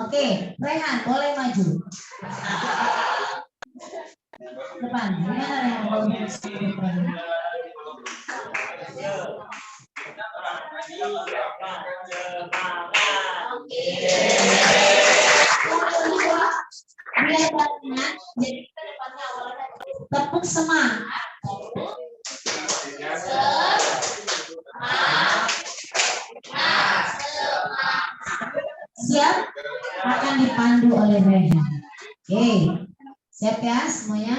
Speaker 2: Oke, Rehan boleh maju. Depan, gimana Rehan kalau bisa depan? Biar banyak, jadi kita depannya awalnya tepuk semangat. Siap? Akan dipandu oleh Rehan. Oke, siap ya semuanya?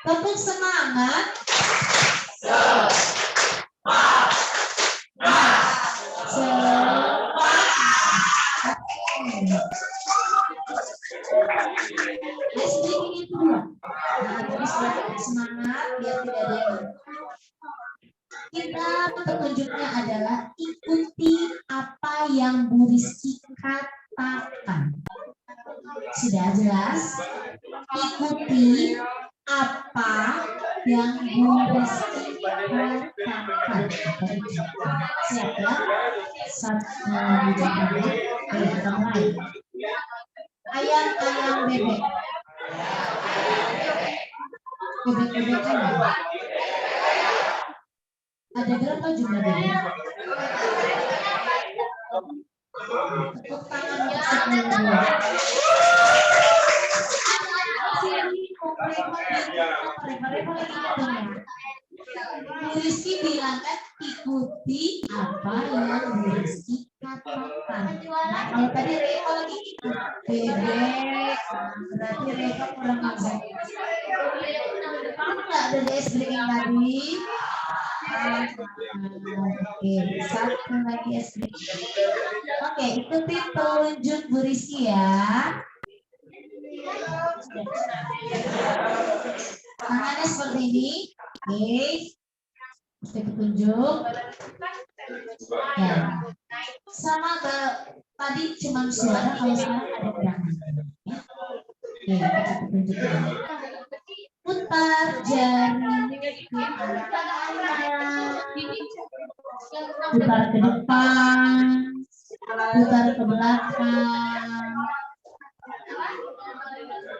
Speaker 2: Tepuk semangat. Semangat biar tidak ada yang kita petunjuknya adalah ikuti apa yang Bu Rizky katakan. Sudah jelas? Ikuti apa yang Bu Rizky katakan. Siap ya? Kita mulai. Ayam-ayam bebek. Bebek-bebek ini. Ada berapa jumlah bebek? Tepuk tangan untuk semua. Bu Rizky bilang kan ikuti apa yang Bu Rizky katakan. Nah, kalau tadi Reva lagi bebek, berarti Reva kurang ajar. Enggak ada DS breaking tadi. Oke, satu lagi SD. Oke, ikuti pelunjuk Bu Rizky ya. Tangannya seperti ini. Oke. Seperti petunjuk. Ya. Sama ke tadi cuma suara, kalau sekarang ada gerakan. Ya. Oke, kita petunjuk ini. Putar jari ke kanan, putar ke depan, putar ke belakang,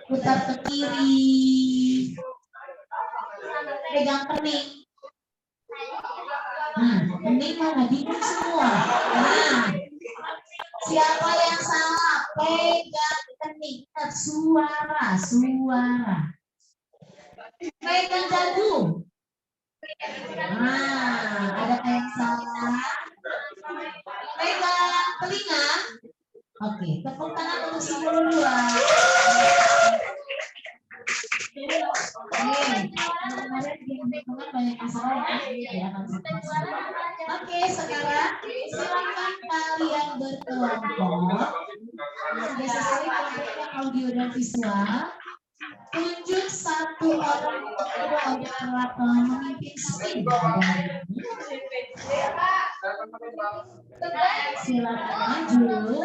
Speaker 2: putar ke kiri, pegang kening. Nah, kening mana bingung semua. Nah, siapa yang salah? Pegang kening, suara. Pegang jagung. Nah, ada yang salah. Pegang telinga. Oke, tepuk tangan untuk si guru dua. Kemarin di lingkungan banyak masalah ya. Oke, sekarang silakan kalian berkelompok. Sudah selesai kelompoknya audio dan visual. Tunjuk satu orang ketua untuk memimpin spin. Silakan maju.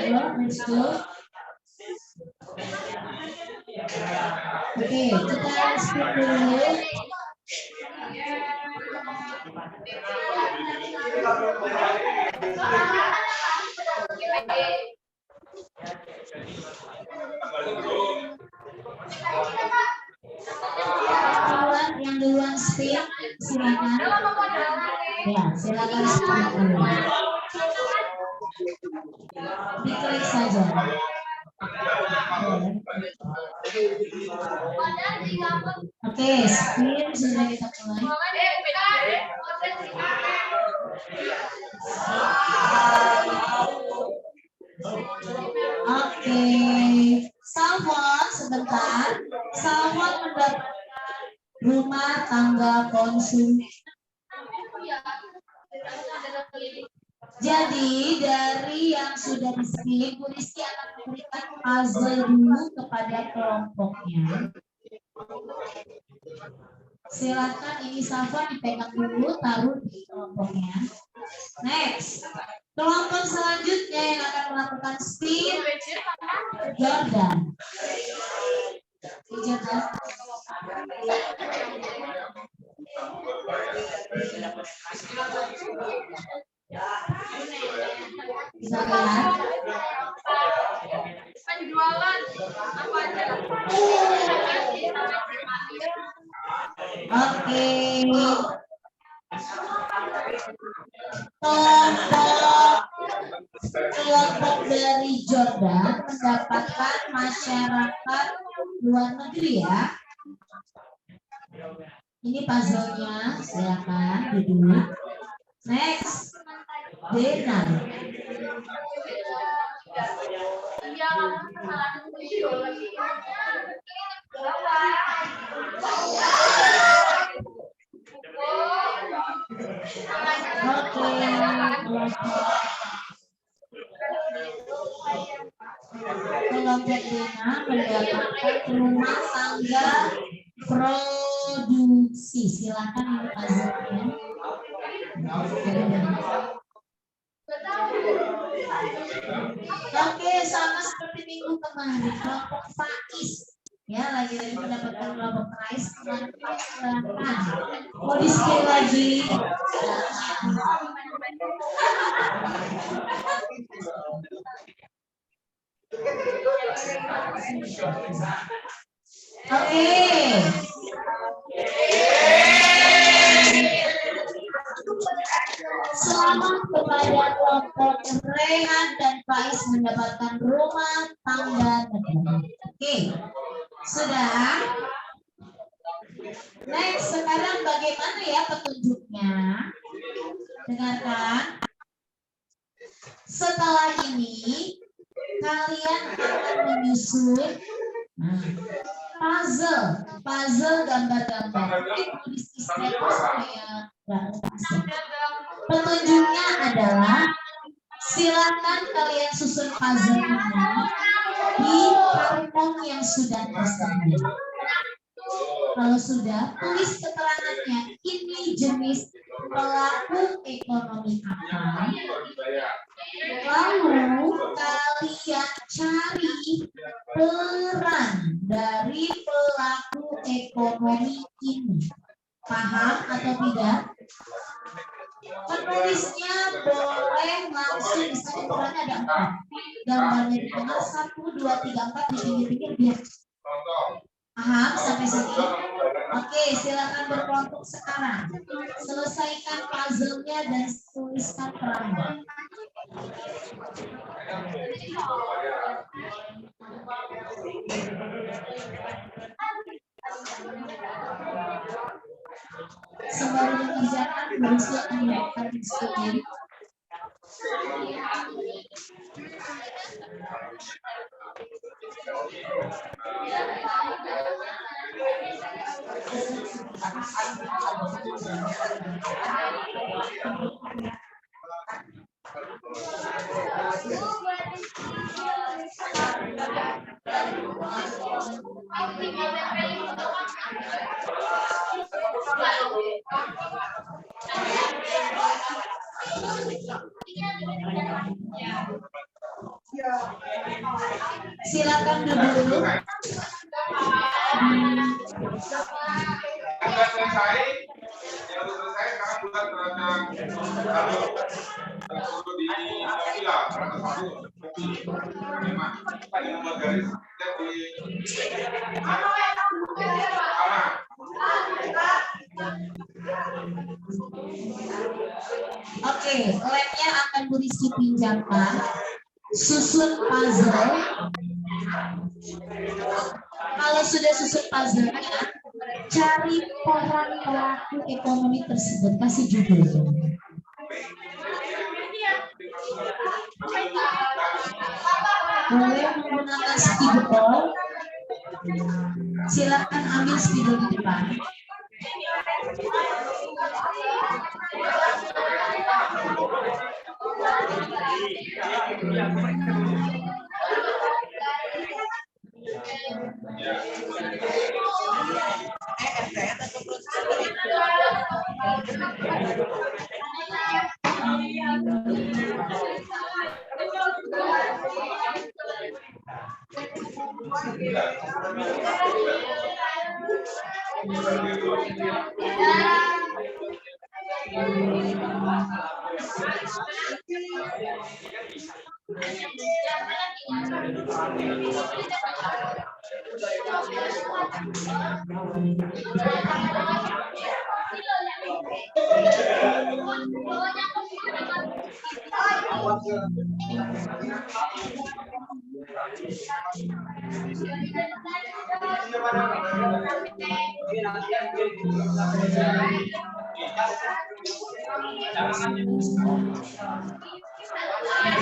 Speaker 2: Ayo, let's go. Oke, kita spin dulu. Yang duluan spin, silakan. Ya, silakan spin dulu. Diklik saja. Oke, spin sudah kita mulai. Oke, Salmon sebentar. Salmon mendapatkan rumah tangga konsumen. Jadi dari yang sudah di-spin, Bu Rizky akan memberikan puzzle dulu kepada kelompoknya. Silakan ini Safa dipegang dulu, taruh di kelompoknya. Next, kelompok selanjutnya yang akan melakukan spin, Jordan. Jordan. Bisa lihat?
Speaker 5: Penjualan apa aja?
Speaker 2: Oke. Kelompok dari Jordan mendapatkan masyarakat luar negeri ya. Ini puzzle-nya, silakan duduk. Next, Dena. Kelompok Dena mendapatkan rumah tangga produksi. Silakan ini puzzle-nya. Oke, sama seperti minggu kemarin, kelompok Faiz ya lagi-lagi mendapatkan kelompok Faiz kemarin. Silakan. Mau di-skip lagi? Oke. Selamat kepada kelompok Rehan dan Faiz mendapatkan rumah tangga negara. Oke, sudah. Next, sekarang bagaimana ya petunjuknya? Dengarkan. Setelah ini, kalian akan menyusun puzzle gambar-gambar. Petunjuknya adalah silakan kalian susun puzzle-nya di karton yang sudah tersedia. Kalau sudah, tulis keterangannya. Ini jenis pelaku ekonomi apa. Lalu kalian cari peran dari pelaku ekonomi ini. Paham atau tidak? Penulisnya boleh langsung, misalnya perannya ada 4. Gambarnya di tengah 1, 2, 3, 4 di pinggir-pinggir biar. Paham sampai sini? Oke, silakan berkelompok sekarang. Selesaikan puzzle-nya dan tuliskan perannya. sembari mengerjakan baru silakan dilakukan diskusi. Silakan duduk.
Speaker 1: Sudah selesai, yang sudah selesai sekarang buat satu perlu di villa satu memang yang membuat garis dan di sama.
Speaker 2: Oke, labnya akan Bu Rizky pinjamkan. Susun puzzle. Kalau sudah susun puzzle-nya, cari peran pelaku ekonomi tersebut, kasih judul. Boleh menggunakan spidol. Silakan ambil spidol di depan.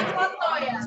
Speaker 5: Foto ya.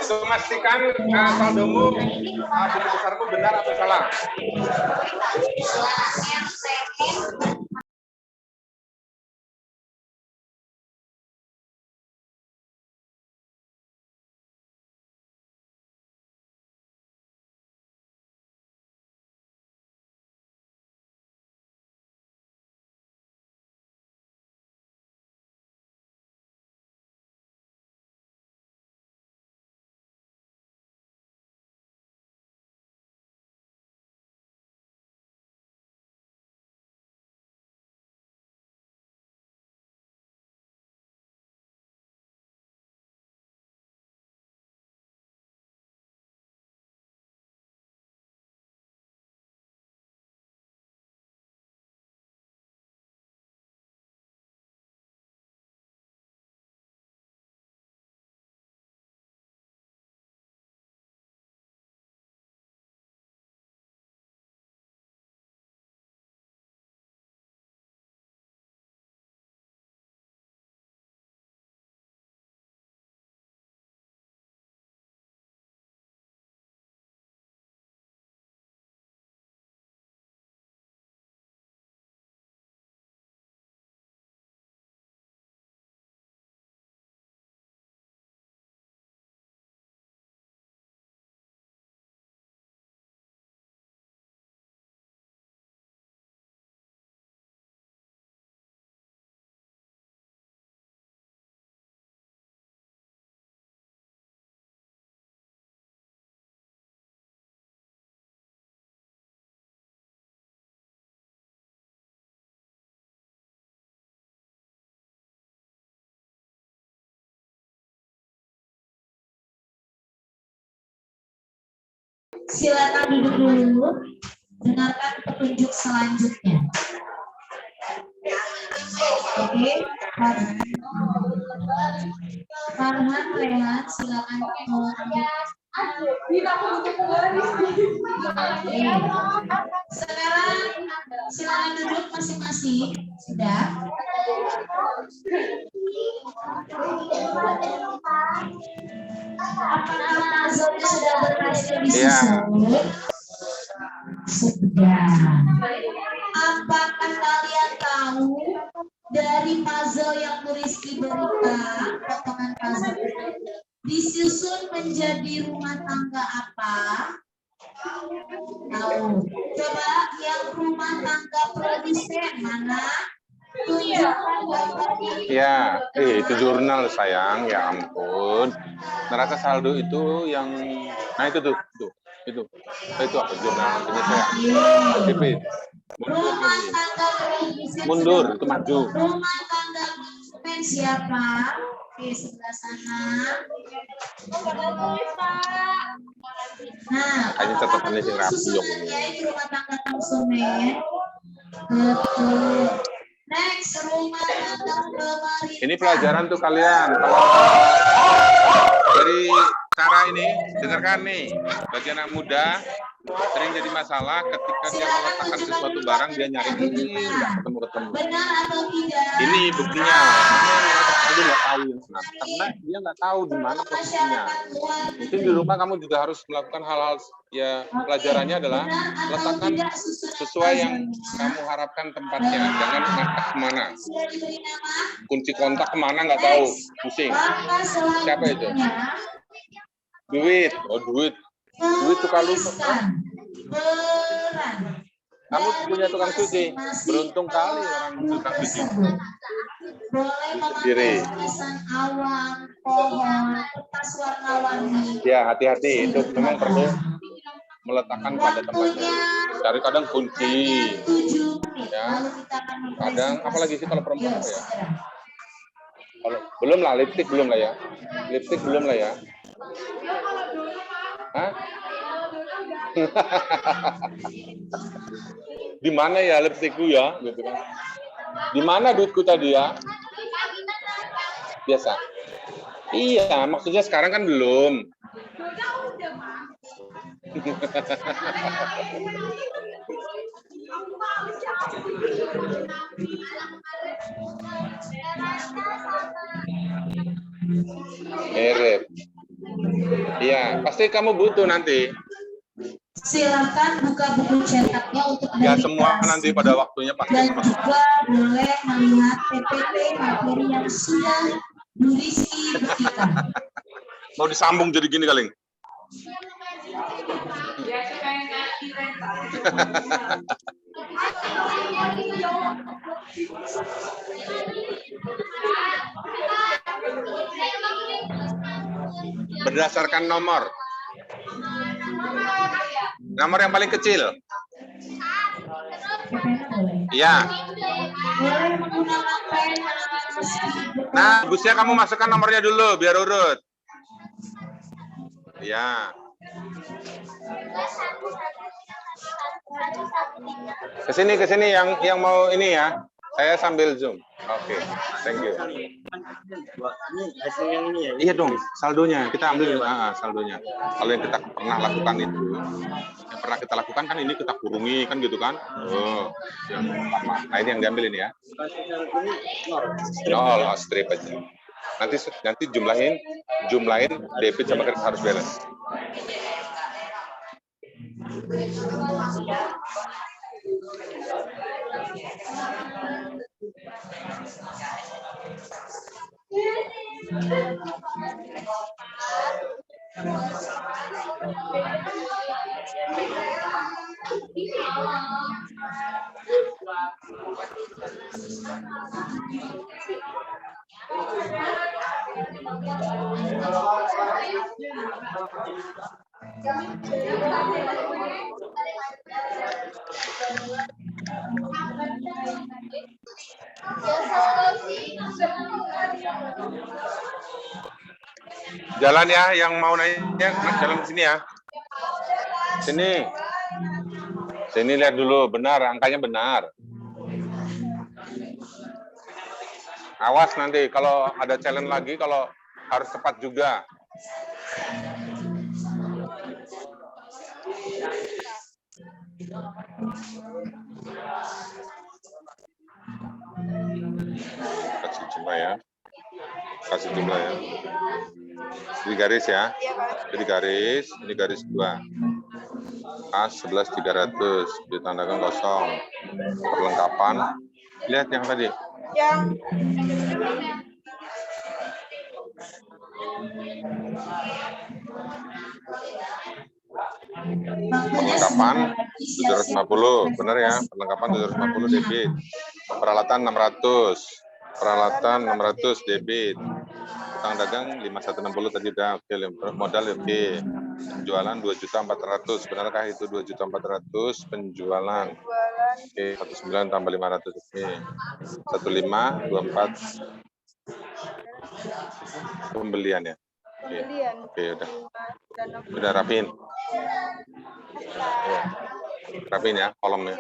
Speaker 1: Itu memastikan saldomu besarmu benar atau salah.
Speaker 2: Silakan duduk dulu. Dengarkan petunjuk selanjutnya. Oke, Farhan, Rehan, silakan. Sekarang silakan duduk masing-masing. Sudah. Apakah puzzle-nya sudah berhasil disusun? Sudah. Apakah kalian tahu dari puzzle yang Rizky berikan, potongan puzzle disusun menjadi rumah tangga apa? Tahu. Coba yang rumah tangga produsen mana? Tunjukkan gambarnya.
Speaker 1: Ya, itu jurnal sayang, ya ampun. Neraca saldo itu yang, nah itu tuh, itu apa jurnal ini saya. OTP.
Speaker 2: Rumah tangga produsen.
Speaker 1: Mundur, itu maju.
Speaker 2: Rumah tangga konsumen siapa? Oke, sebelah sana. Nah,
Speaker 1: Hanya catatannya sing rapi yang ini.
Speaker 2: ini rumah tangga konsumen. Betul. Next, rumah tangga pemerintah.
Speaker 1: Ini pelajaran tuh kalian. Kalau dari cara ini, dengarkan nih, bagi anak muda sering jadi masalah ketika dia meletakkan sesuatu barang, dia nyari ini nggak ketemu.
Speaker 2: Benar atau tidak?
Speaker 1: Ini buktinya. Dia nggak tahu yang benar, karena dia nggak tahu di mana posisinya. Mungkin di rumah kamu juga harus melakukan hal-hal, ya pelajarannya adalah letakkan sesuai yang kamu harapkan tempatnya. Jangan ngangkat kemana.
Speaker 2: Sudah diberi nama?
Speaker 1: Kunci kontak kemana nggak tahu, pusing.
Speaker 2: Langkah
Speaker 1: Siapa itu?
Speaker 2: selanjutnya,
Speaker 1: Duit, oh duit. Duit tukang lupa.
Speaker 2: tuliskan peran
Speaker 1: Kamu punya tukang cuci.
Speaker 2: masing-masing
Speaker 1: Beruntung kali orang
Speaker 2: pelaku
Speaker 1: tukang cuci.
Speaker 2: tersebut. Boleh
Speaker 1: Sendiri.
Speaker 2: memakai tulisan awan, pohon, kertas warna-warni.
Speaker 1: Ya hati-hati, itu memang perlu meletakkan pada tempatnya. Cari kadang kunci.
Speaker 2: 7 menit.
Speaker 1: Ya.
Speaker 2: Lalu kita akan
Speaker 1: Kadang, apalagi sih kalau perempuan
Speaker 2: Yuk,
Speaker 1: apa ya?
Speaker 2: segera.
Speaker 1: Kalau belum lah, lipstick belum lah ya. Lipstick belum lah ya. Hah? Di mana ya lipstickku ya? Gitu kan. Di mana duitku tadi ya? Biasa. Iya, maksudnya sekarang kan belum. Mirip. Iya, pasti kamu butuh nanti.
Speaker 2: Silakan buka buku cetaknya untuk
Speaker 1: Ya semua
Speaker 2: verifikasi.
Speaker 1: nanti pada waktunya pasti.
Speaker 2: Dan juga boleh melihat PPT materi yang sudah Rizky berikan.
Speaker 1: Mau disambung jadi gini kali. Berdasarkan nomor. Nomor yang paling kecil. Iya.
Speaker 2: Boleh menggunakan pena.
Speaker 1: Nah, busnya kamu masukkan nomornya dulu biar urut. Iya. Ke sini yang mau ini ya. Saya sambil zoom. Oke, thank you.
Speaker 6: Ini hasil yang ini ya.
Speaker 1: Iya dong, saldonya kita ambil saldonya. Kalau yang kita pernah lakukan itu, yang pernah kita lakukan kan ini kita kurungi kan gitu kan. Oh, yang pertama. Nah ini yang diambil ini ya. Nol, strip aja. Nanti jumlahin debit sama kredit harus balance. Jalan ya, yang mau nanya jalan ke sini ya. Sini. Sini lihat dulu, benar, angkanya benar. Awas nanti kalau ada challenge lagi, kalau harus cepat juga. Kasih jumlah ya. Kasih jumlah ya. Di garis ya. Jadi garis, ini garis 2. A11.300 ditandakan kosong. Perlengkapan. Lihat yang tadi. Perlengkapan 750, benar ya? Perlengkapan 750 debit. Peralatan 600. Peralatan 600 debit. Utang dagang 5160 tadi udah oke. Modal oke. Penjualan 2.400.000. Benarkah itu 2.400.000 penjualan? Oke, 19 tambah 500 oke. 1524 pembelian ya. Oke, udah. Udah rapin. Ya. Rapin ya kolomnya.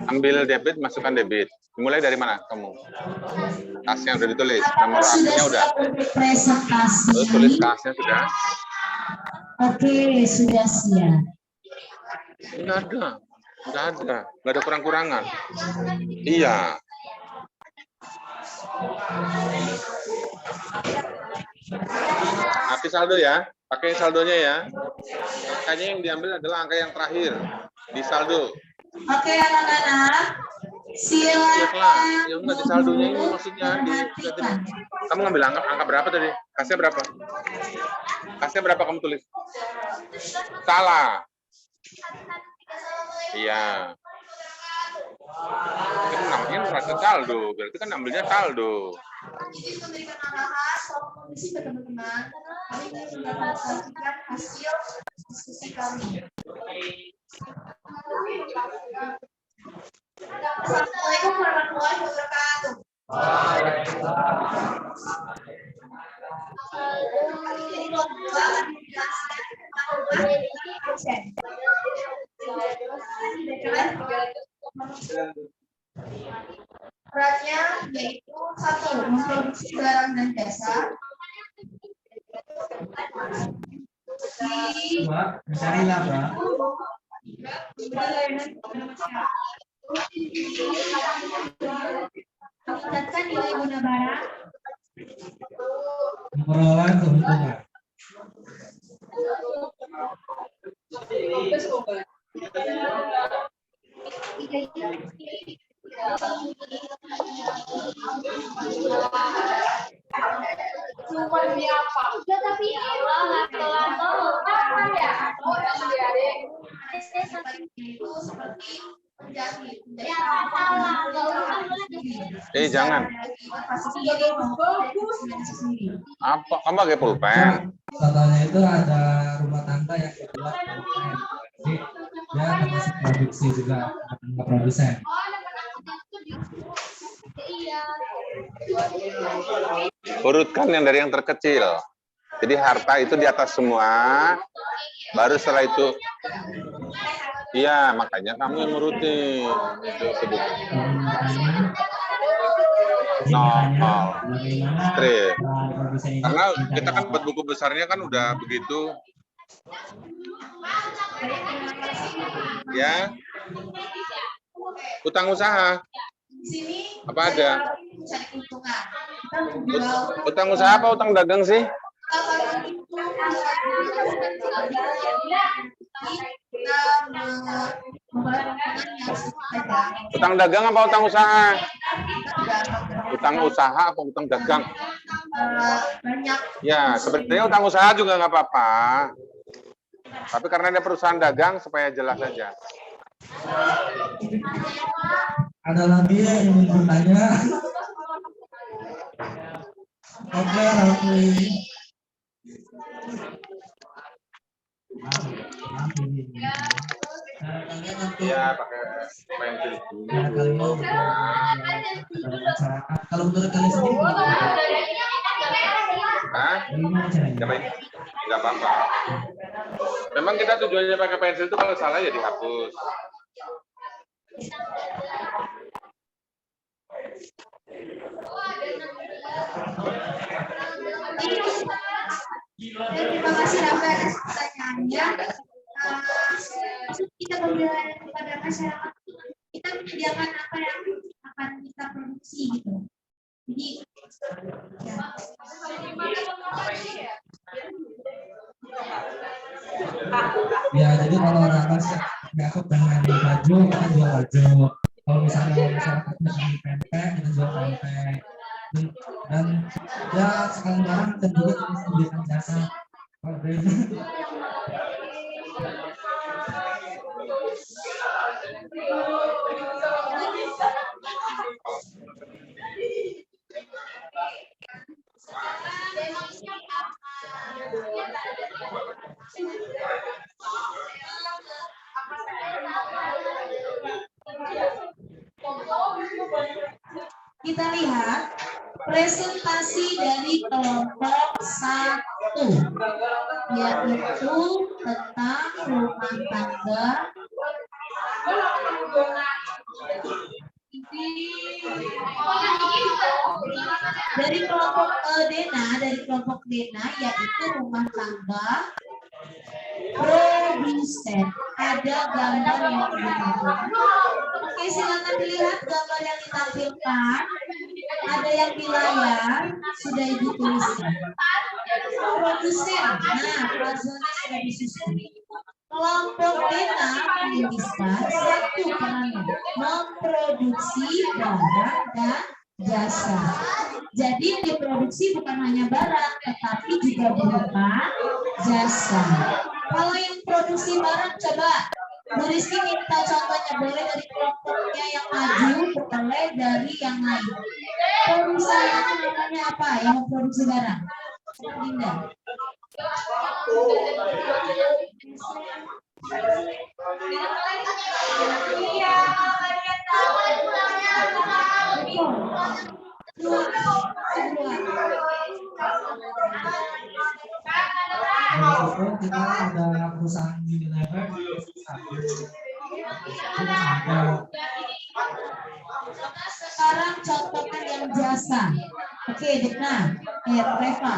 Speaker 1: Ambil debit, masukkan debit. Mulai dari mana kamu? Kasnya udah ditulis, nomor akunnya udah. Terus tulis kasnya sudah.
Speaker 2: Oke, sudah siap.
Speaker 1: Enggak ada kurang-kurangan. Iya. Nanti saldo ya, pakai saldonya ya. Angkanya yang diambil adalah angka yang terakhir di saldo.
Speaker 2: Oke anak-anak, silakan.
Speaker 1: Ya enggak di saldonya ini maksudnya di. Kamu ngambil angka berapa tadi? Kasnya berapa? Kasnya berapa kamu tulis? Salah. Iya. Itu namanya merasa saldo, berarti kan ambilnya saldo.
Speaker 2: Jadi memberikan arahan soal kondisi ke teman-teman. Kami ingin mendapatkan hasil diskusi kami. Assalamualaikum warahmatullahi wabarakatuh. Jadi lot 2 akan dijelaskan perannya yaitu 1. Memproduksi barang dan jasa.
Speaker 4: Carilah, Pak.
Speaker 2: Meningkatkan nilai guna barang.
Speaker 4: Pengelolaan keuntungan.
Speaker 1: Jangan. Apa? Kamu pakai pulpen?
Speaker 4: Contohnya itu ada rumah tangga yang dibuat pulpen. Jadi dia termasuk produksi juga, tangga produsen.
Speaker 1: Urutkan yang dari yang terkecil. Jadi harta itu di atas semua, baru setelah itu. Iya, makanya kamu yang ngurutin. Itu sebut. Strip. Karena kita kan buat buku besarnya kan udah begitu. Ya. Utang usaha. Apa ada? Utang usaha apa utang dagang sih? Utang dagang apa utang usaha? Utang usaha apa utang dagang? Ya, sebenarnya utang usaha juga nggak apa-apa. Tapi karena ada perusahaan dagang supaya jelas saja.
Speaker 4: Ada lagi yang ingin bertanya? Oke, Raffi. kalian nanti
Speaker 1: Iya, pakai pensil dulu.
Speaker 4: kalian dalam masyarakat. Kalau menurut kalian sendiri
Speaker 1: Hah?
Speaker 4: gimana caranya?
Speaker 1: Siapa ini? Enggak apa-apa. Memang kita tujuannya pakai pensil itu kalau salah ya dihapus.
Speaker 2: Terima kasih atas pertanyaannya. Kita pembelajaran kepada masyarakat, kita menyediakan apa yang akan kita produksi gitu. Jadi
Speaker 4: Ya, jadi kalau orang nggak aku pengen baju, kita jual baju. Kalau misalnya masyarakat pengen pempek, kita jual pempek. Dan ya sekarang barang dan juga kita sediakan jasa. Oke.
Speaker 2: kita lihat presentasi dari kelompok 1, yaitu tentang rumah tangga. Dari kelompok Dena, yaitu rumah tangga produsen. Ada gambar yang ditampilkan. Oke, silakan dilihat gambar yang ditampilkan. Ada yang di layar, sudah Ibu tuliskan. Produsen, nah puzzle-nya sudah disusun. Kelompok Dena menuliskan satu perannya, memproduksi barang dan jasa. Jadi diproduksi bukan hanya barang, tetapi juga berupa jasa. Kalau yang produksi barang, coba Bu Rizky minta contohnya, boleh dari kelompoknya yang maju, boleh dari yang lain. Perusahaan namanya apa yang memproduksi barang? Dinda.
Speaker 4: Kita ada perusahaan Unilever.
Speaker 2: Sekarang contohkan yang jasa. Oke, Dekna, Reva.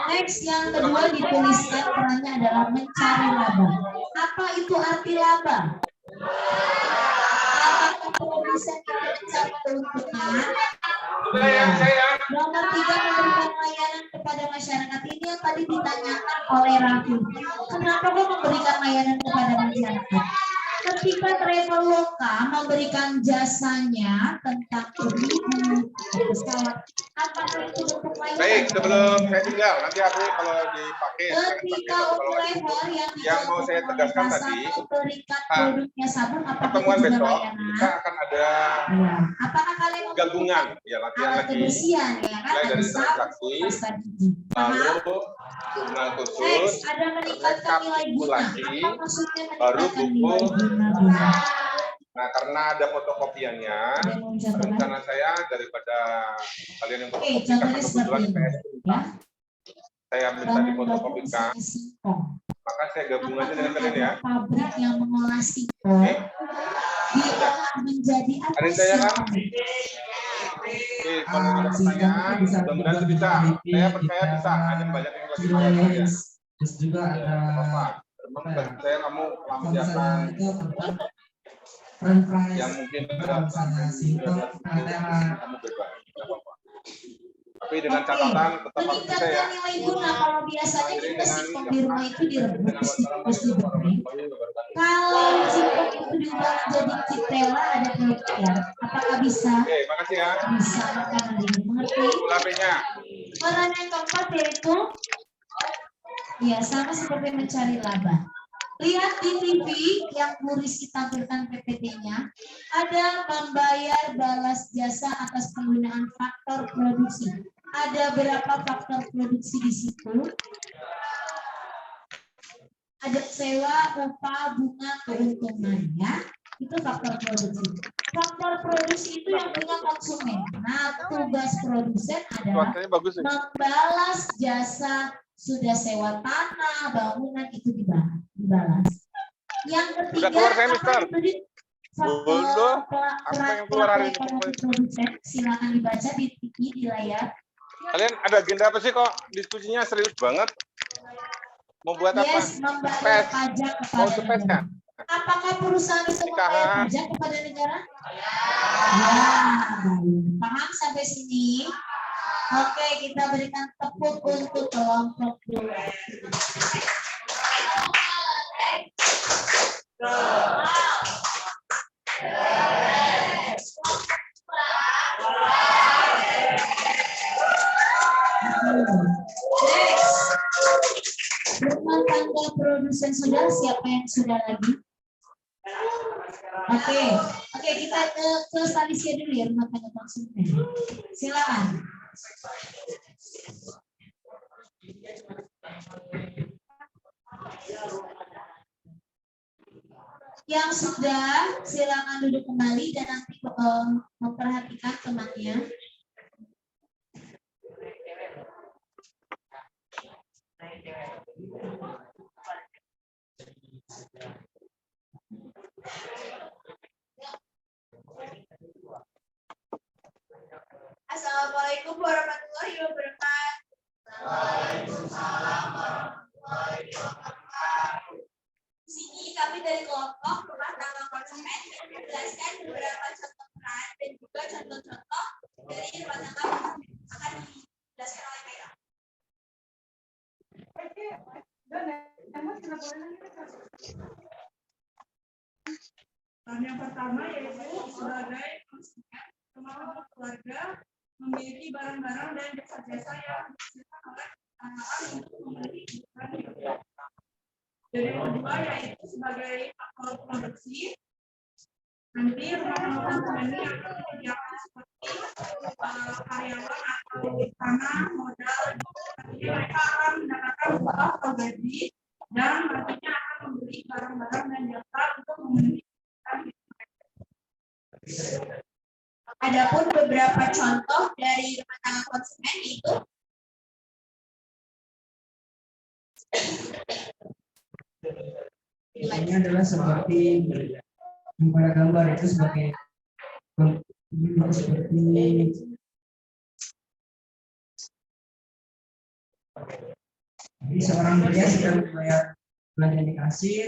Speaker 2: Next, yang kedua dituliskan perannya adalah mencari laba. Apa itu arti laba? Apakah produsen itu mencari keuntungan? Nomor 3, memberikan layanan kepada masyarakat. Ini yang tadi ditanyakan oleh Raffi. Kenapa kok memberikan layanan kepada masyarakat? Ketika Traveloka memberikan jasanya tentang ibu pesawat, apakah itu bentuk layanan?
Speaker 1: Baik, sebelum saya tinggal, nanti aku kalau dipakai.
Speaker 2: Ketika operator
Speaker 1: yang mau saya tegaskan tadi,
Speaker 2: memberikan produknya sabun, apakah
Speaker 1: pertemuan
Speaker 2: itu juga
Speaker 1: besok
Speaker 2: layanan?
Speaker 1: kita akan ada
Speaker 2: Ya. Apakah kalian
Speaker 1: gabungan, ya latihan
Speaker 2: alat
Speaker 1: lagi.
Speaker 2: kebersihan, ya kan?
Speaker 1: Mulai dari
Speaker 2: Ada sabun,
Speaker 1: transaksi,
Speaker 2: pasta gigi. Paham?
Speaker 1: lalu jurnal
Speaker 2: Next,
Speaker 1: khusus,
Speaker 2: ada meningkatkan nilai guna.
Speaker 1: rekapitulasi,
Speaker 2: Apa maksudnya
Speaker 1: baru
Speaker 2: meningkatkan
Speaker 1: buku.
Speaker 2: nilai guna?
Speaker 1: Nah, karena ada fotokopiannya,
Speaker 2: Ada yang mau dicontohkan?
Speaker 1: rencana saya daripada kalian yang
Speaker 2: Oke,
Speaker 1: fotokopi,
Speaker 2: contohnya
Speaker 1: karena
Speaker 2: seperti
Speaker 1: kebetulan
Speaker 2: ini.
Speaker 1: PS
Speaker 2: Ya.
Speaker 1: saya minta
Speaker 2: Bahan baku
Speaker 1: difotokopikan,
Speaker 2: misalnya singkong.
Speaker 1: maka saya gabung aja dengan kalian ya.
Speaker 2: Pabrik yang mengolah singkong
Speaker 1: Oke.
Speaker 2: diolah menjadi apa
Speaker 1: Ada yang tanya, Kak?
Speaker 2: singkong?
Speaker 1: Oke, kalau ada pertanyaan, mudah-mudahan itu bisa. Saya percaya bisa, hanya banyak yang lagi belajar ya.
Speaker 4: Terus juga ada
Speaker 1: Apa? Memang bagi saya kamu
Speaker 4: kalau
Speaker 1: mempersiapkan
Speaker 4: misalnya itu tentang franchise
Speaker 1: yang mungkin
Speaker 4: kalau misalnya singkong katanya
Speaker 1: kamu bebas. Nggak apa-apa. Tapi dengan catatan tetap harus bisa ya.
Speaker 2: Meningkatkan nilai guna, kalau biasanya juga singkong di rumah itu direbus, terus digoreng. Kalau singkong itu diubah menjadi citella, ada penelitian. Apakah bisa?
Speaker 1: Oke, makasih ya.
Speaker 2: Bisa, makanan ini mengerti.
Speaker 1: HP-nya.
Speaker 2: Peran yang keempat yaitu ya sama seperti mencari laba. Lihat di TV yang Bu Rizky tampilkan PPT-nya, ada membayar balas jasa atas penggunaan faktor produksi. Ada berapa faktor produksi di situ? Ada sewa, upah, bunga, keuntungan, ya. Itu faktor produksi. Faktor produksi itu yang punya konsumen. Nah, tugas produsen adalah
Speaker 1: Suaranya bagus nih.
Speaker 2: membalas jasa sudah sewa tanah, bangunan itu dibalas. Yang ketiga,
Speaker 1: Udah keluar saya,
Speaker 2: apa
Speaker 1: Mister.
Speaker 2: itu di
Speaker 1: Belum. Aku pengen keluar hari ini.
Speaker 2: ekonomi produsen. Silakan dibaca di TV di layar.
Speaker 1: Kalian ada agenda apa sih kok diskusinya serius banget? Mau buat apa?
Speaker 2: Yes, membayar pajak
Speaker 1: Mau
Speaker 2: kepada
Speaker 1: sepes
Speaker 2: negara.
Speaker 1: kan?
Speaker 2: Apakah perusahaan itu membayar
Speaker 1: Nikahan.
Speaker 2: pajak kepada negara? Ya, paham sampai sini? Oke, kita berikan tepuk untuk kelompok dua. Next. Rumah tangga produsen sudah, siapa yang sudah lagi? Oke, kita ke Stadisia dulu ya, rumah tangga konsumen. Silakan. Yang sudah, silakan duduk kembali dan nanti memperhatikan temannya.
Speaker 5: Assalamualaikum warahmatullahi wabarakatuh. Di sini kami dari kelompok rumah tangga konsumen menjelaskan beberapa contoh peran dan juga contoh-contoh dari rumah tangga konsumen akan dijelaskan oleh Kak.
Speaker 7: Yang pertama yaitu sebagai konsumen rumah tangga keluarga memiliki barang-barang dan jasa-jasa yang disediakan oleh perusahaan untuk membeli kebutuhan. Dan yang kedua yaitu sebagai faktor produksi. Nanti rumah tangga konsumen ini akan menyediakan seperti karyawan atau tanah modal. Nantinya mereka akan mendapatkan upah atau gaji dan nantinya akan membeli barang-barang dan jasa untuk memenuhi.
Speaker 5: Adapun beberapa contoh dari rumah tangga konsumen itu
Speaker 3: Ini adalah seperti pada gambar itu seperti jadi seorang pria sedang membayar belanja di kasir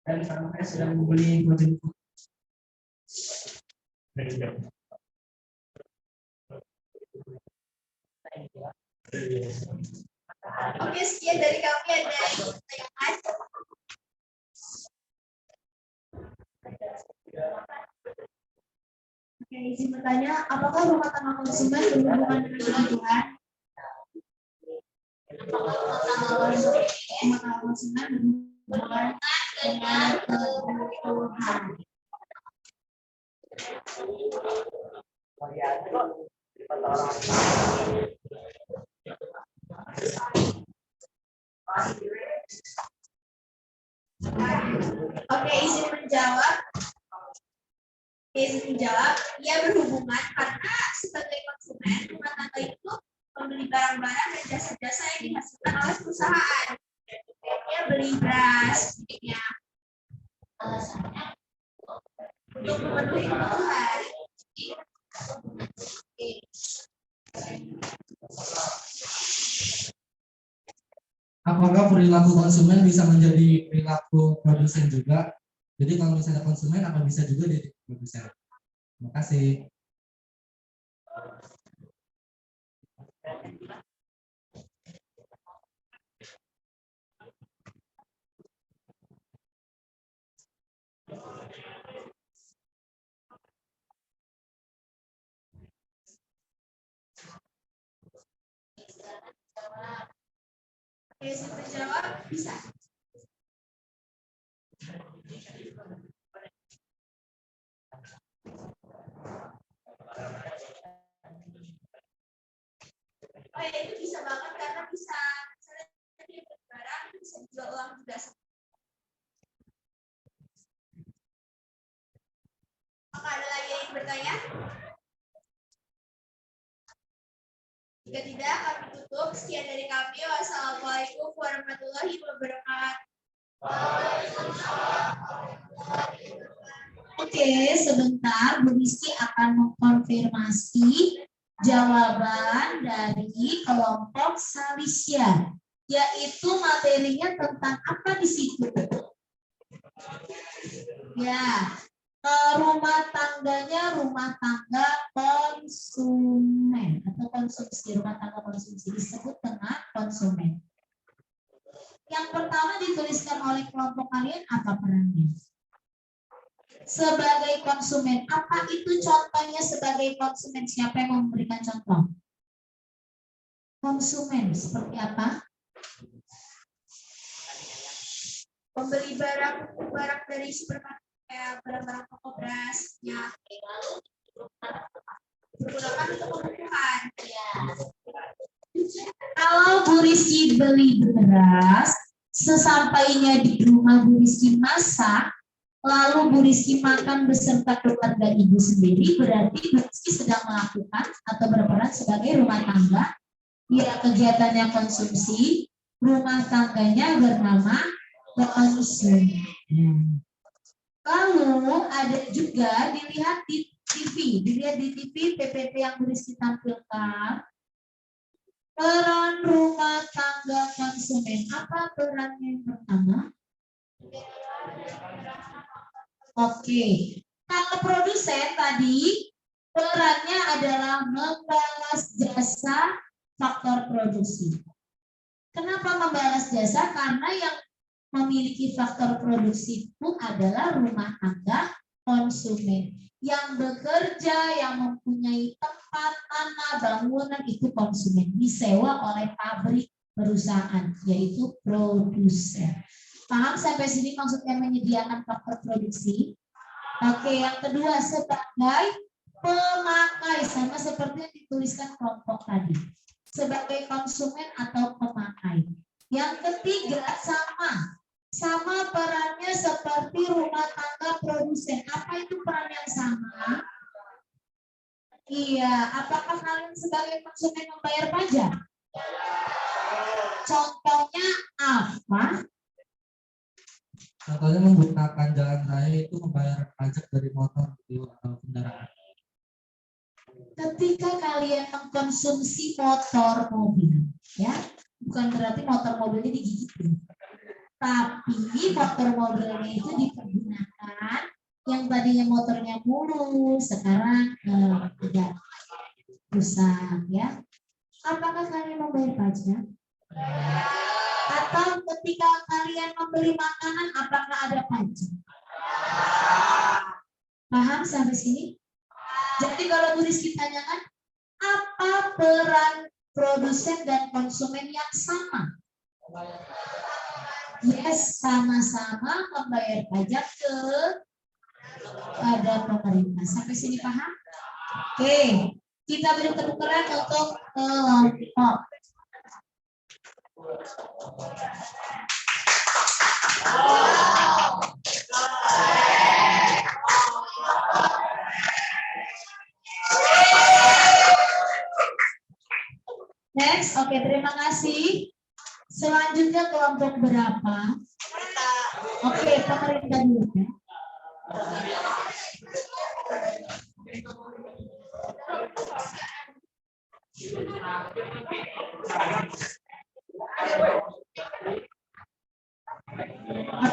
Speaker 3: dan seorang pria sedang membeli baju.
Speaker 5: Oke, sekian dari kami. Ada pertanyaan?
Speaker 2: Oke, izin bertanya, apakah rumah tangga konsumen berhubungan dengan kebutuhan? Rumah tangga konsumen berhubungan dengan kebutuhan.
Speaker 5: Oke, izin menjawab. Ia berhubungan karena sebagai konsumen rumah tangga itu membeli barang-barang dan jasa-jasa yang dihasilkan oleh perusahaan. Dia beli beras, miliknya alasannya untuk memenuhi kebutuhan.
Speaker 4: Apakah perilaku konsumen bisa menjadi perilaku produsen juga? Jadi kalau misalnya konsumen, apa bisa juga jadi produsen? Terima kasih.
Speaker 5: Izin menjawab bisa. itu bisa banget karena bisa misalnya dia beli barang bisa jual uang juga. Apakah ada lagi yang bertanya? Jika tidak, kami tutup. Sekian dari kami. Wassalamualaikum warahmatullahi wabarakatuh.
Speaker 2: Oke, sebentar Bu Rizky akan mengkonfirmasi jawaban dari kelompok Salisia, yaitu materinya tentang apa di situ? Ya, rumah tangganya rumah tangga konsumen atau konsumsi, rumah tangga konsumsi disebut dengan konsumen. Yang pertama dituliskan oleh kelompok kalian apa perannya? Sebagai konsumen, apa itu contohnya sebagai konsumen? Siapa yang memberikan contoh? Konsumen seperti apa?
Speaker 5: Membeli barang dari supermarket, kayak barang-barang toko beras, minyak, lalu digunakan untuk kebutuhan.
Speaker 2: Ya. Kalau Bu Rizky beli beras, sesampainya di rumah Bu Rizky masak, lalu Bu Rizky makan beserta keluarga ibu sendiri, berarti Bu Rizky sedang melakukan atau berperan sebagai rumah tangga. Ya, kegiatannya konsumsi, rumah tangganya bernama konsumen. Lalu ada juga dilihat di TV PPT yang Bu Rizky tampilkan. Peran rumah tangga konsumen, apa perannya yang pertama? Oke, kalau produsen tadi perannya adalah membalas jasa faktor produksi. Kenapa membalas jasa? Karena yang memiliki faktor produksi itu adalah rumah tangga konsumen. Yang bekerja, yang mempunyai tempat, tanah, bangunan itu konsumen. Disewa oleh pabrik perusahaan, yaitu produsen. Paham sampai sini maksudnya menyediakan faktor produksi? Oke, yang kedua sebagai pemakai, sama seperti yang dituliskan kelompok tadi. Sebagai konsumen atau pemakai. Yang ketiga sama perannya seperti rumah tangga produsen. Apa itu peran yang sama? Iya, apakah kalian sebagai konsumen membayar pajak? Contohnya apa?
Speaker 4: Contohnya menggunakan jalan raya itu membayar pajak dari motor atau kendaraan.
Speaker 2: Ketika kalian mengkonsumsi motor mobil, ya, bukan berarti motor mobilnya digigit, tapi motor mobilnya itu dipergunakan yang tadinya motornya mulus, sekarang tidak rusak, ya. Apakah kalian membayar pajak? Atau ketika kalian membeli makanan, apakah ada pajak? Paham sampai sini? Jadi kalau Bu Rizky tanyakan, apa peran produsen dan konsumen yang sama? Yes, sama-sama membayar pajak kepada pemerintah. Sampai sini paham? Oke, kita beri tepuk tangan untuk kelompok. Next, oke, terima kasih. Selanjutnya kelompok berapa? Oke, pemerintah dulu ya.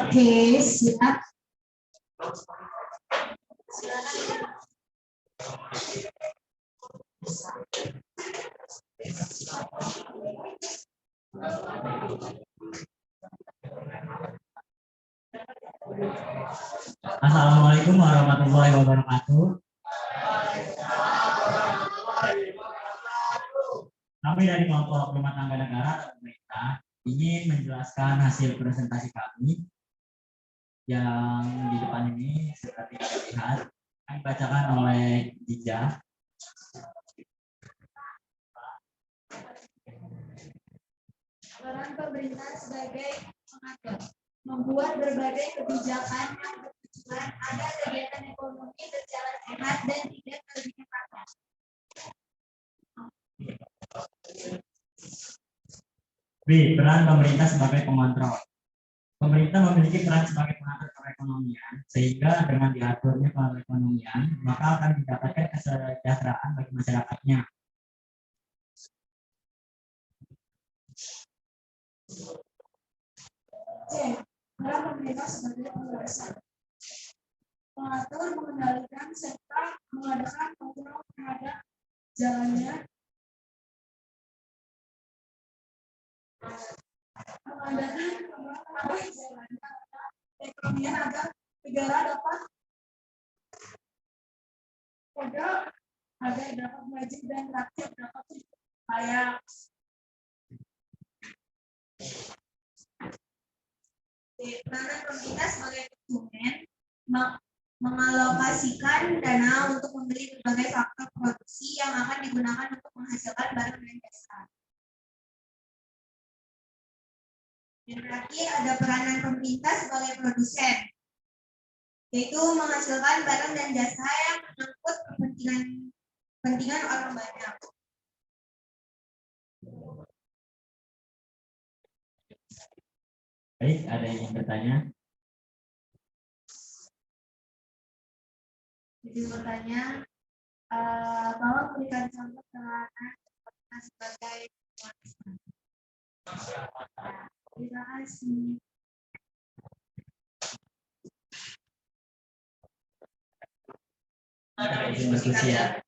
Speaker 2: Oke, siap.
Speaker 8: Assalamualaikum warahmatullahi wabarakatuh. Kami dari kelompok rumah tangga negara atau pemerintah ingin menjelaskan hasil presentasi kami yang di depan ini seperti kalian lihat, yang dibacakan oleh Jija.
Speaker 5: Peran pemerintah sebagai pengatur, membuat berbagai kebijakan yang bertujuan agar kegiatan ekonomi berjalan sehat dan tidak merugikan rakyat.
Speaker 8: B. Peran pemerintah sebagai pengontrol. Pemerintah memiliki peran sebagai pengatur perekonomian, sehingga dengan diaturnya perekonomian, maka akan didapatkan kesejahteraan bagi masyarakatnya.
Speaker 5: C. Peran pemerintah sebagai pengawasan, mengatur, mengendalikan, serta mengadakan kontrol terhadap jalannya ekonomi agar negara dapat maju dan rakyat dapat layak. Peran pemerintah sebagai konsumen mengalokasikan dana untuk membeli berbagai faktor produksi yang akan digunakan untuk menghasilkan barang dan jasa. Dan terakhir ada peranan pemerintah sebagai produsen, yaitu menghasilkan barang dan jasa yang menyangkut kepentingan orang banyak.
Speaker 8: Baik, ada yang ingin bertanya?
Speaker 5: Jadi bertanya, tolong berikan contoh peranan sebagai produsen. Terima kasih.
Speaker 8: Ada izin diskusi ya.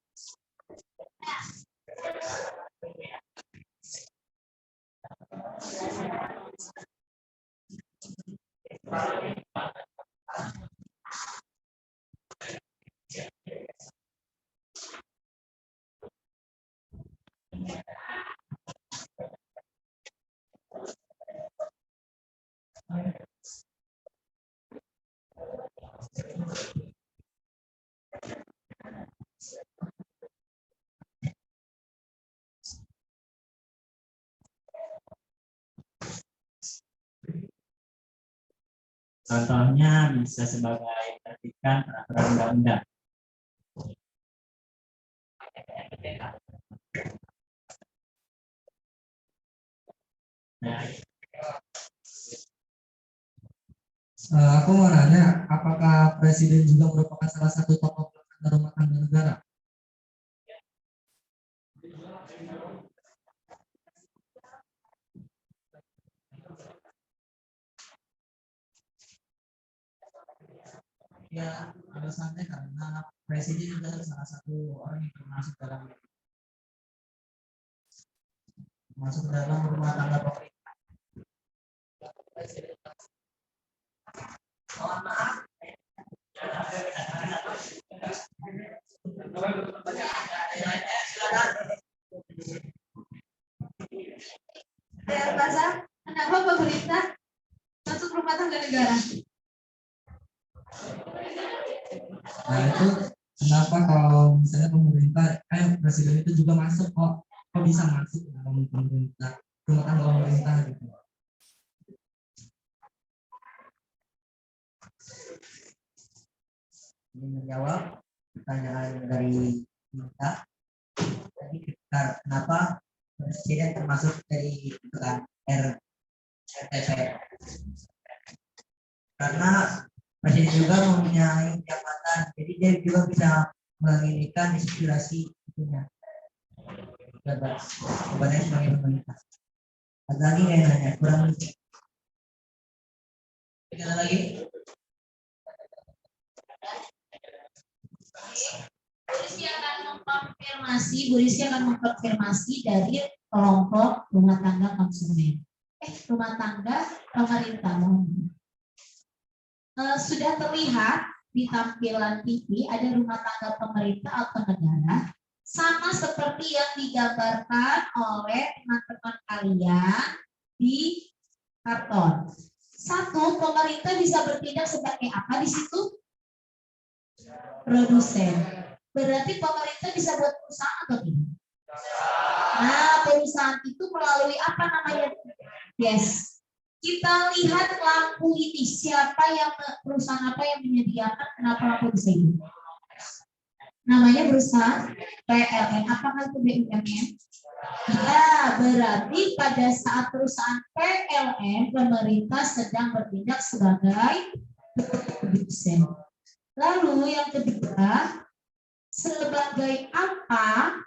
Speaker 8: Contohnya bisa sebagai menerbitkan peraturan undang-undang.
Speaker 4: Aku mau nanya, apakah presiden juga merupakan salah satu tokoh pelaksana rumah tangga negara? Ya, alasannya karena presiden juga salah satu orang yang termasuk dalam rumah tangga pemerintah. Mohon maaf.
Speaker 2: Kenapa pemerintah masuk rumah tangga negara?
Speaker 4: Nah itu kenapa kalau misalnya pemerintah, presiden itu juga masuk kok bisa masuk dalam pemerintah, rumah tangga pemerintah gitu.
Speaker 9: Ini menjawab pertanyaan dari kita. Jadi kenapa presiden termasuk dari RTP? Karena presiden juga mempunyai jabatan, jadi dia juga bisa menginginkan inspirasi itunya. Jabatannya sebagai pemerintah. Ada lagi yang nanya, kurang lebih. Ada lagi?
Speaker 2: Bu Rizky akan mengkonfirmasi dari kelompok rumah tangga konsumen. Rumah tangga pemerintah. Sudah terlihat di tampilan TV ada rumah tangga pemerintah atau negara, sama seperti yang digambarkan oleh teman-teman kalian di karton. Satu, pemerintah bisa bertindak sebagai apa di situ? Produsen. Berarti pemerintah bisa buat perusahaan atau tidak? Nah, perusahaan itu melalui apa namanya? Yes. Kita lihat lampu ini, perusahaan apa yang menyediakan, kenapa lampu bisa hidup? Namanya perusahaan PLN. Apakah itu BUMN? Ya, berarti pada saat perusahaan PLN, pemerintah sedang bertindak sebagai produsen. Lalu yang kedua, sebagai apa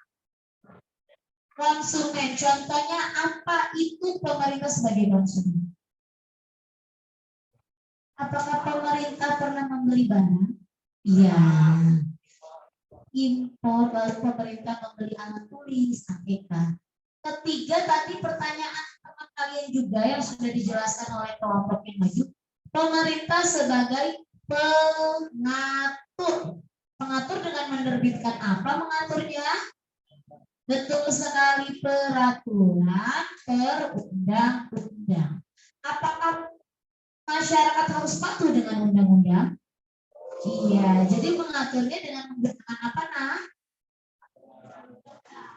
Speaker 2: konsumen? Contohnya apa itu pemerintah sebagai konsumen? Apakah pemerintah pernah membeli barang? Iya. Impor, lalu pemerintah membeli alat tulis, APK. Ketiga, tadi pertanyaan teman kalian juga yang sudah dijelaskan oleh kelompok yang maju. Pemerintah sebagai pengatur. Pengatur dengan menerbitkan apa mengaturnya? Betul sekali, peraturan perundang-undang. Apakah masyarakat harus patuh dengan undang-undang? Iya, jadi mengaturnya dengan menggunakan apa, nah?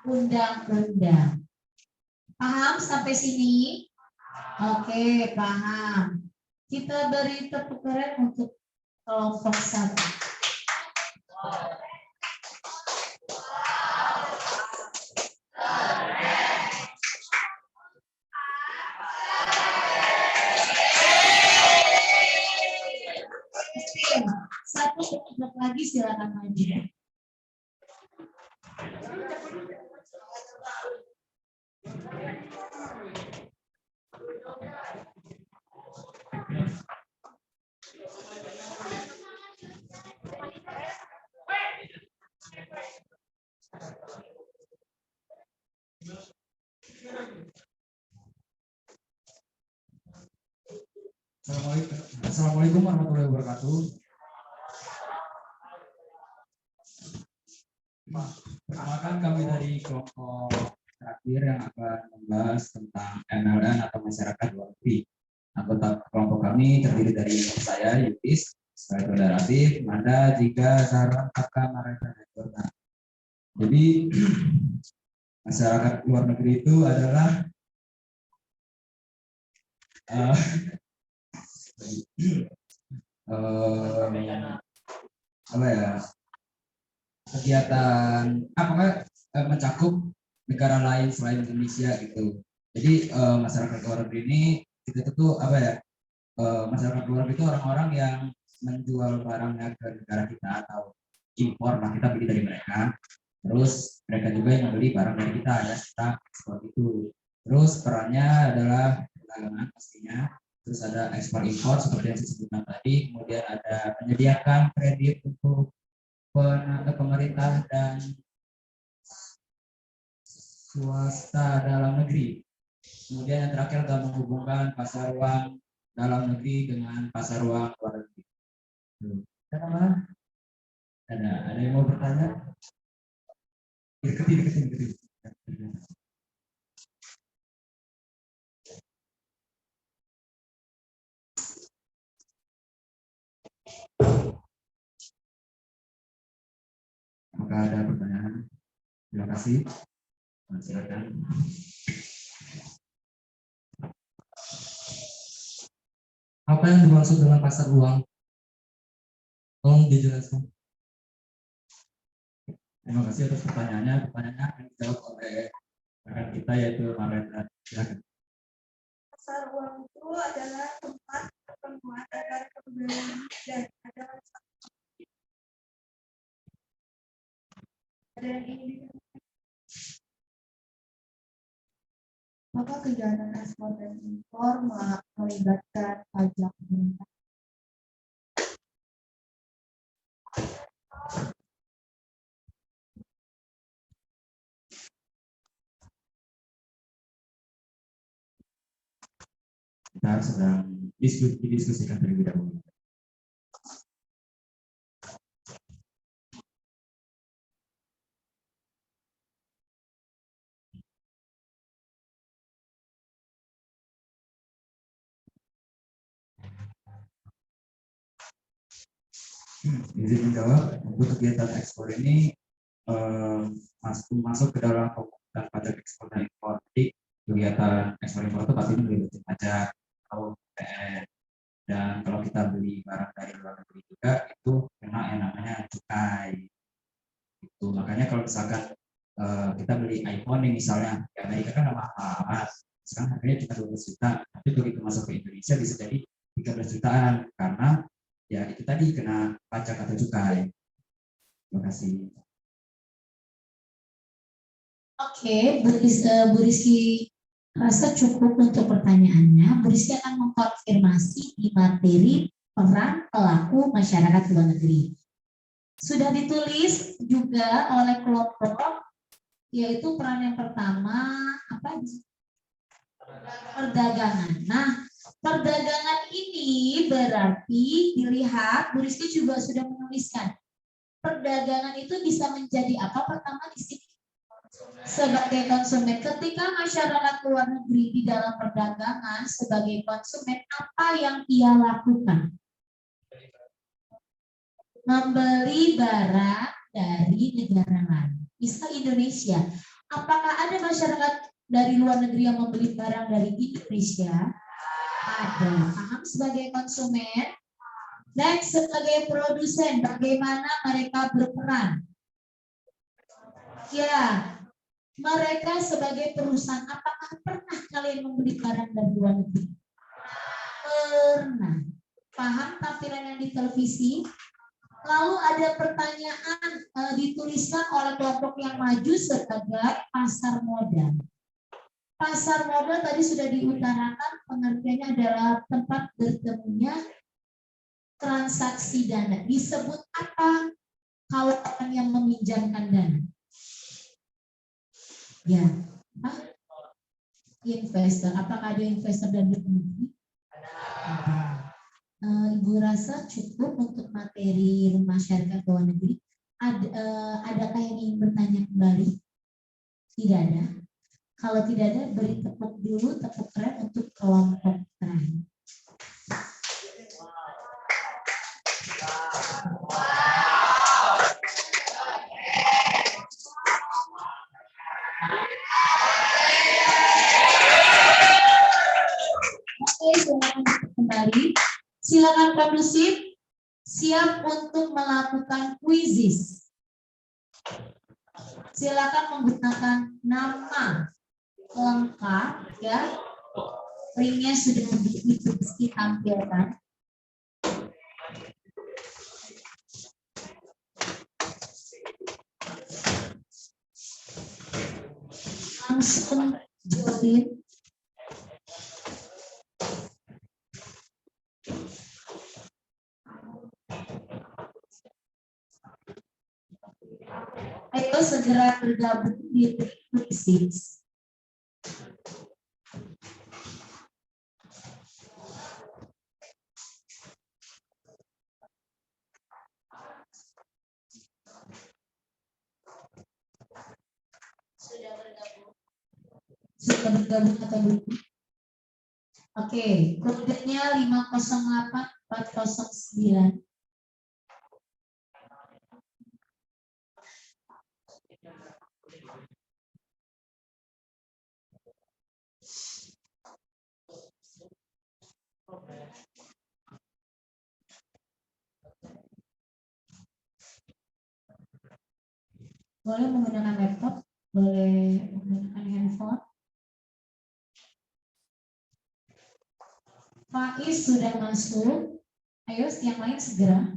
Speaker 2: Undang-undang. Paham sampai sini? Oke, paham. Kita beri tepuk tangan untuk kelompok 1. Satu kelompok lagi silakan maju.
Speaker 3: Assalamualaikum warahmatullahi wabarakatuh. Perkenalkan, kami dari kelompok terakhir yang akan membahas tentang MLN atau masyarakat luar negeri. Anggota kelompok kami terdiri dari saya, Yutis, Saudara Ratif, Manda, Jika, Zahra, Kakak, Marita, dan Jordan. Jadi masyarakat luar negeri itu adalah apa ya, kegiatan apakah mencakup negara lain selain Indonesia gitu. Jadi masyarakat luar negeri ini itu tuh apa ya, masyarakat luar negeri itu orang-orang yang menjual barangnya ke negara kita atau impor, lah kita beli dari mereka. Terus mereka juga yang membeli barang dari kita, ya kita seperti itu. Terus perannya adalah perdagangan pastinya. Terus ada ekspor impor seperti yang saya sebutkan tadi. Kemudian ada menyediakan kredit untuk pemerintah dan swasta dalam negeri. Kemudian yang terakhir adalah menghubungkan pasar uang dalam negeri dengan pasar uang luar negeri. Ada yang mau bertanya? Deketin. Apakah ada pertanyaan? Terima kasih. Silakan.
Speaker 4: Apa yang dimaksud dengan pasar uang? Tolong dijelaskan.
Speaker 3: Terima kasih atas pertanyaannya. Pertanyaannya akan dijawab oleh rekan kita yaitu Marita. Silakan.
Speaker 7: Pasar uang itu adalah tempat pertemuan antara pembeli dan ada ini. Maka kegiatan ekspor dan impor melibatkan pajak pemerintah.
Speaker 3: Kita sedang didiskusikan terlebih dahulu. Izin menjawab, untuk kegiatan ekspor ini masuk ke dalam pembuatan pajak ekspor dan impor. Jadi kegiatan ekspor impor itu pasti melibatkan pajak atau PN. Dan kalau kita beli barang dari luar negeri juga itu kena yang namanya cukai. Itu makanya kalau misalkan kita beli iPhone nih misalnya di Amerika kan mahal mas, sekarang harganya cuma 12 juta, tapi begitu masuk ke Indonesia bisa jadi 13 jutaan karena ya itu tadi kena pajak atau cukai. Terima kasih.
Speaker 2: Oke, Bu Rizky rasa cukup untuk pertanyaannya. Bu Rizky akan mengkonfirmasi di materi peran pelaku masyarakat luar negeri. Sudah ditulis juga oleh kelompok, yaitu peran yang pertama apa? Perdagangan. Nah, perdagangan ini berarti dilihat, Bu Rizky juga sudah menuliskan. Perdagangan itu bisa menjadi apa? Pertama di sini sebagai konsumen. Ketika masyarakat luar negeri di dalam perdagangan sebagai konsumen, apa yang ia lakukan? Membeli barang dari negara lain. Bisa Indonesia. Apakah ada masyarakat dari luar negeri yang membeli barang dari Indonesia? Ada. Paham sebagai konsumen. Next, sebagai produsen, bagaimana mereka berperan? Ya, mereka sebagai perusahaan, apakah pernah kalian membeli barang dari luar negeri? Pernah. Paham tampilan yang di televisi? Lalu ada pertanyaan dituliskan oleh kelompok yang maju sebagai pasar modal. Pasar modal tadi sudah diutarakan, pengertiannya adalah tempat bertemunya transaksi dana. Disebut apa kalau orang yang meminjamkan dana? Ya, investor. Apakah ada investor dan negeri? Ada. Ibu rasa cukup untuk materi masyarakat luar negeri. Adakah yang ingin bertanya kembali? Tidak ada. Kalau tidak ada, beri tepuk dulu, tepuk keren untuk kelompok terakhir. Oke, silakan kembali. Silakan kondusif, siap untuk melakukan kuisis. Silakan menggunakan nama lengkap ya. Ringnya sudah ditampilkan. Langsung join. Ayo segera bergabung di kuisis. Sudah bergabung atau belum? Oke, kodenya 508409. Boleh menggunakan laptop, boleh menggunakan handphone. Faiz sudah masuk. Ayo, yang lain segera.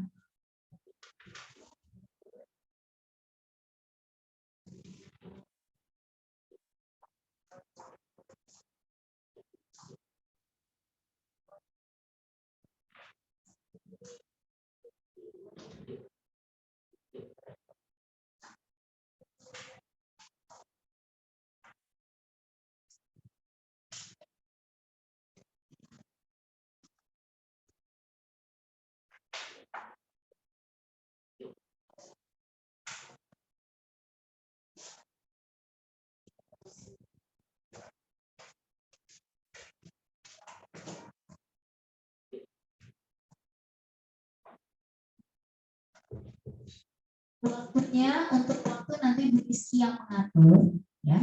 Speaker 2: Waktunya untuk waktu nanti Bu Rizky yang mengatur, ya.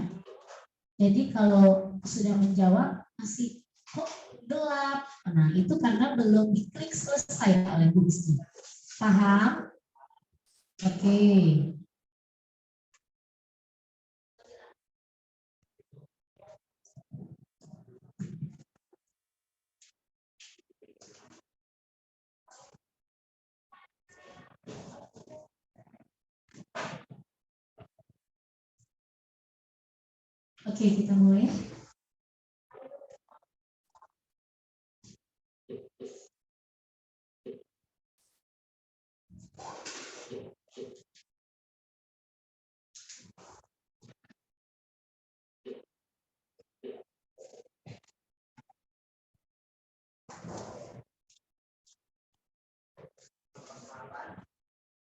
Speaker 2: Jadi kalau sudah menjawab masih kok gelap, nah itu karena belum diklik selesai oleh gurunya. Paham? Oke. Oke, kita mulai.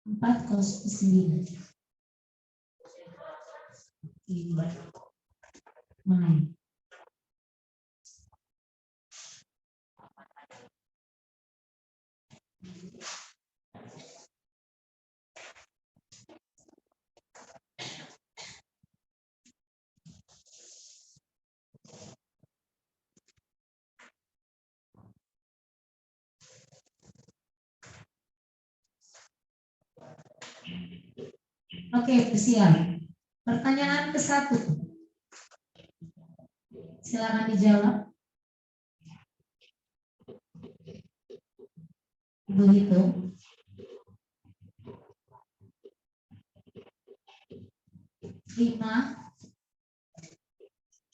Speaker 2: Empat kos 9. Mulai. Oke, bersiap. Pertanyaan ke-1. Silakan dijawab. Begitu. Lima,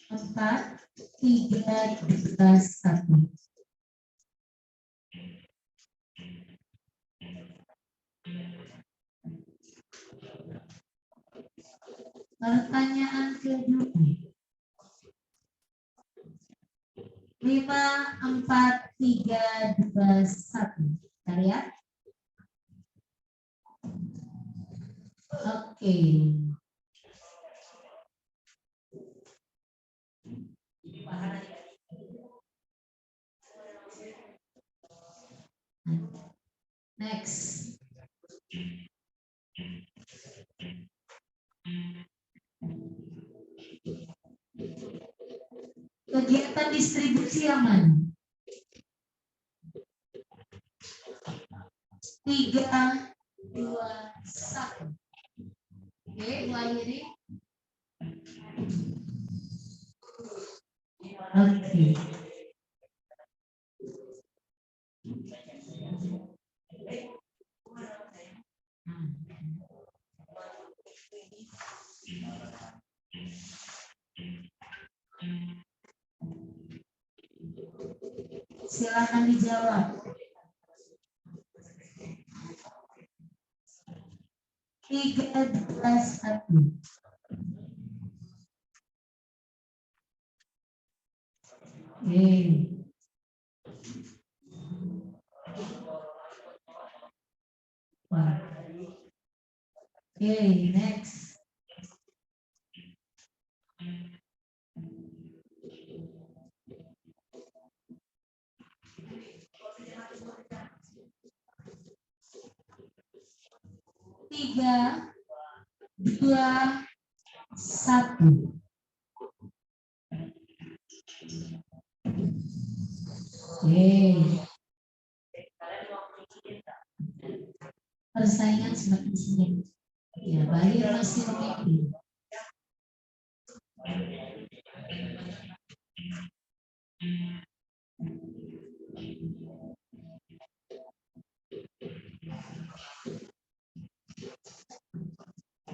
Speaker 2: 4, 3, 1. Pertanyaan kedua. 5, 4, 3, 2, 1. Kita lihat. Oke. Next. Kegiatan distribusi yang mana? 3, 2, 1. Oke, ulangi. Oke. Silakan dijawab. 3, 2, 1. Oke. Oke, next. Tiga, 2, 1. Oke. Persaingan semakin sengit. Ya, Bali masih memimpin.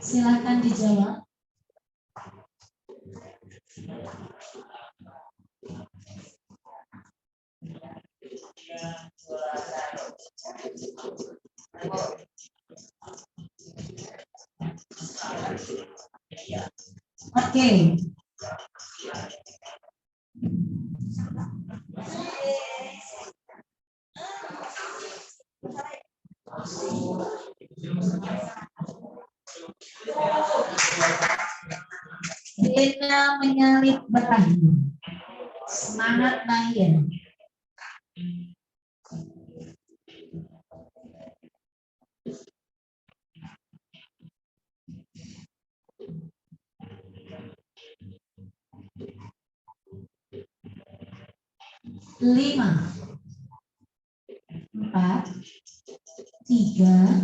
Speaker 2: Silakan dijawab. Oke. Dena menyalip berakhir. Semangat Nayan. 4, 3,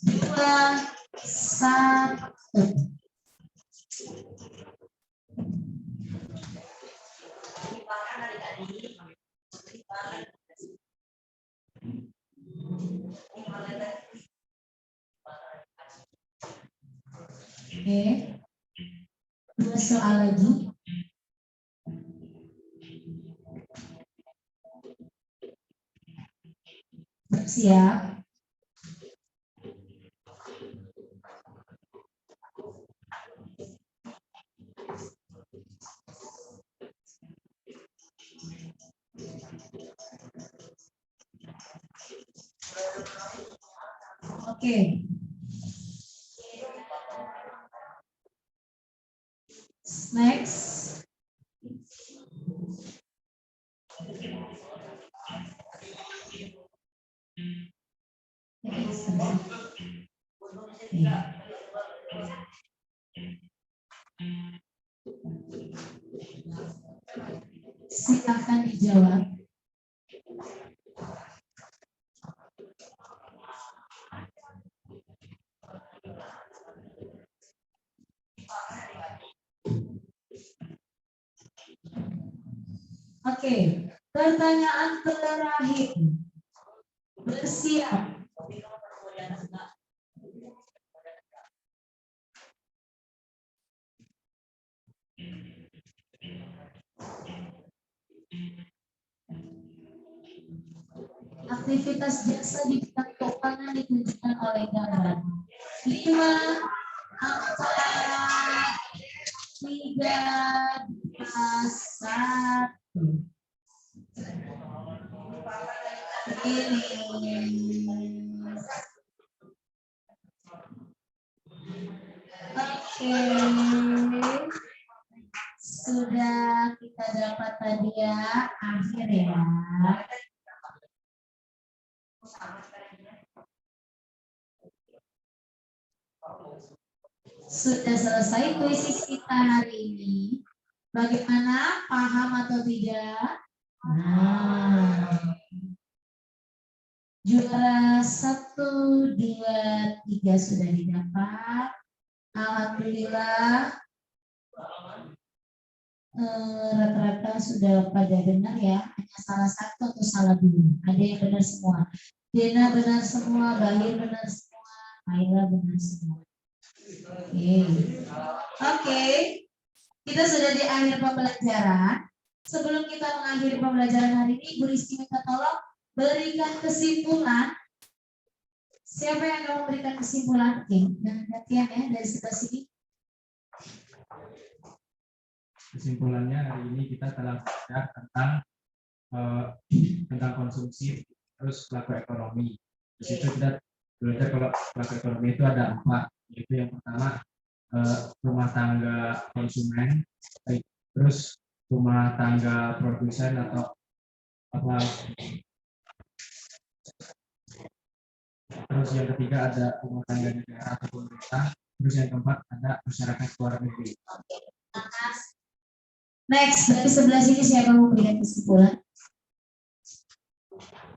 Speaker 2: 2, 1. Oke, 2 soal lagi. Siap. Oke. Next. Silakan dijawab. Oke, pertanyaan terakhir. Bersiap. Aktivitas jasa di bidang keuangan ditunjukkan oleh gambar 5, 4, 3, 2, 1. Oke, sudah kita dapat tadi ya, akhir ya. Sudah selesai kuisis kita hari ini. Bagaimana? Paham atau tidak? Nah, juara 1, 2, 3 sudah didapat. Alhamdulillah. Rata-rata sudah pada benar ya. Hanya salah satu atau salah 2. Ada yang benar semua. Dena benar semua, Bahir benar semua, Ayla benar semua. Oke. Kita sudah di akhir pembelajaran. Sebelum kita mengakhiri pembelajaran hari ini, Bu Rizky minta tolong berikan kesimpulan. Siapa yang akan memberikan kesimpulan? Oke, dan gantian ya dari sebelah sini.
Speaker 3: Kesimpulannya hari ini kita telah belajar tentang konsumsi terus pelaku ekonomi. Di situ kita belajar kalau pelaku ekonomi itu ada 4, yaitu yang pertama rumah tangga konsumen, terus rumah tangga produsen atau apa, terus yang ketiga ada rumah tangga negara atau pemerintah, terus yang keempat ada masyarakat luar negeri.
Speaker 2: Next, dari sebelah sini siapa yang memberikan kesimpulan?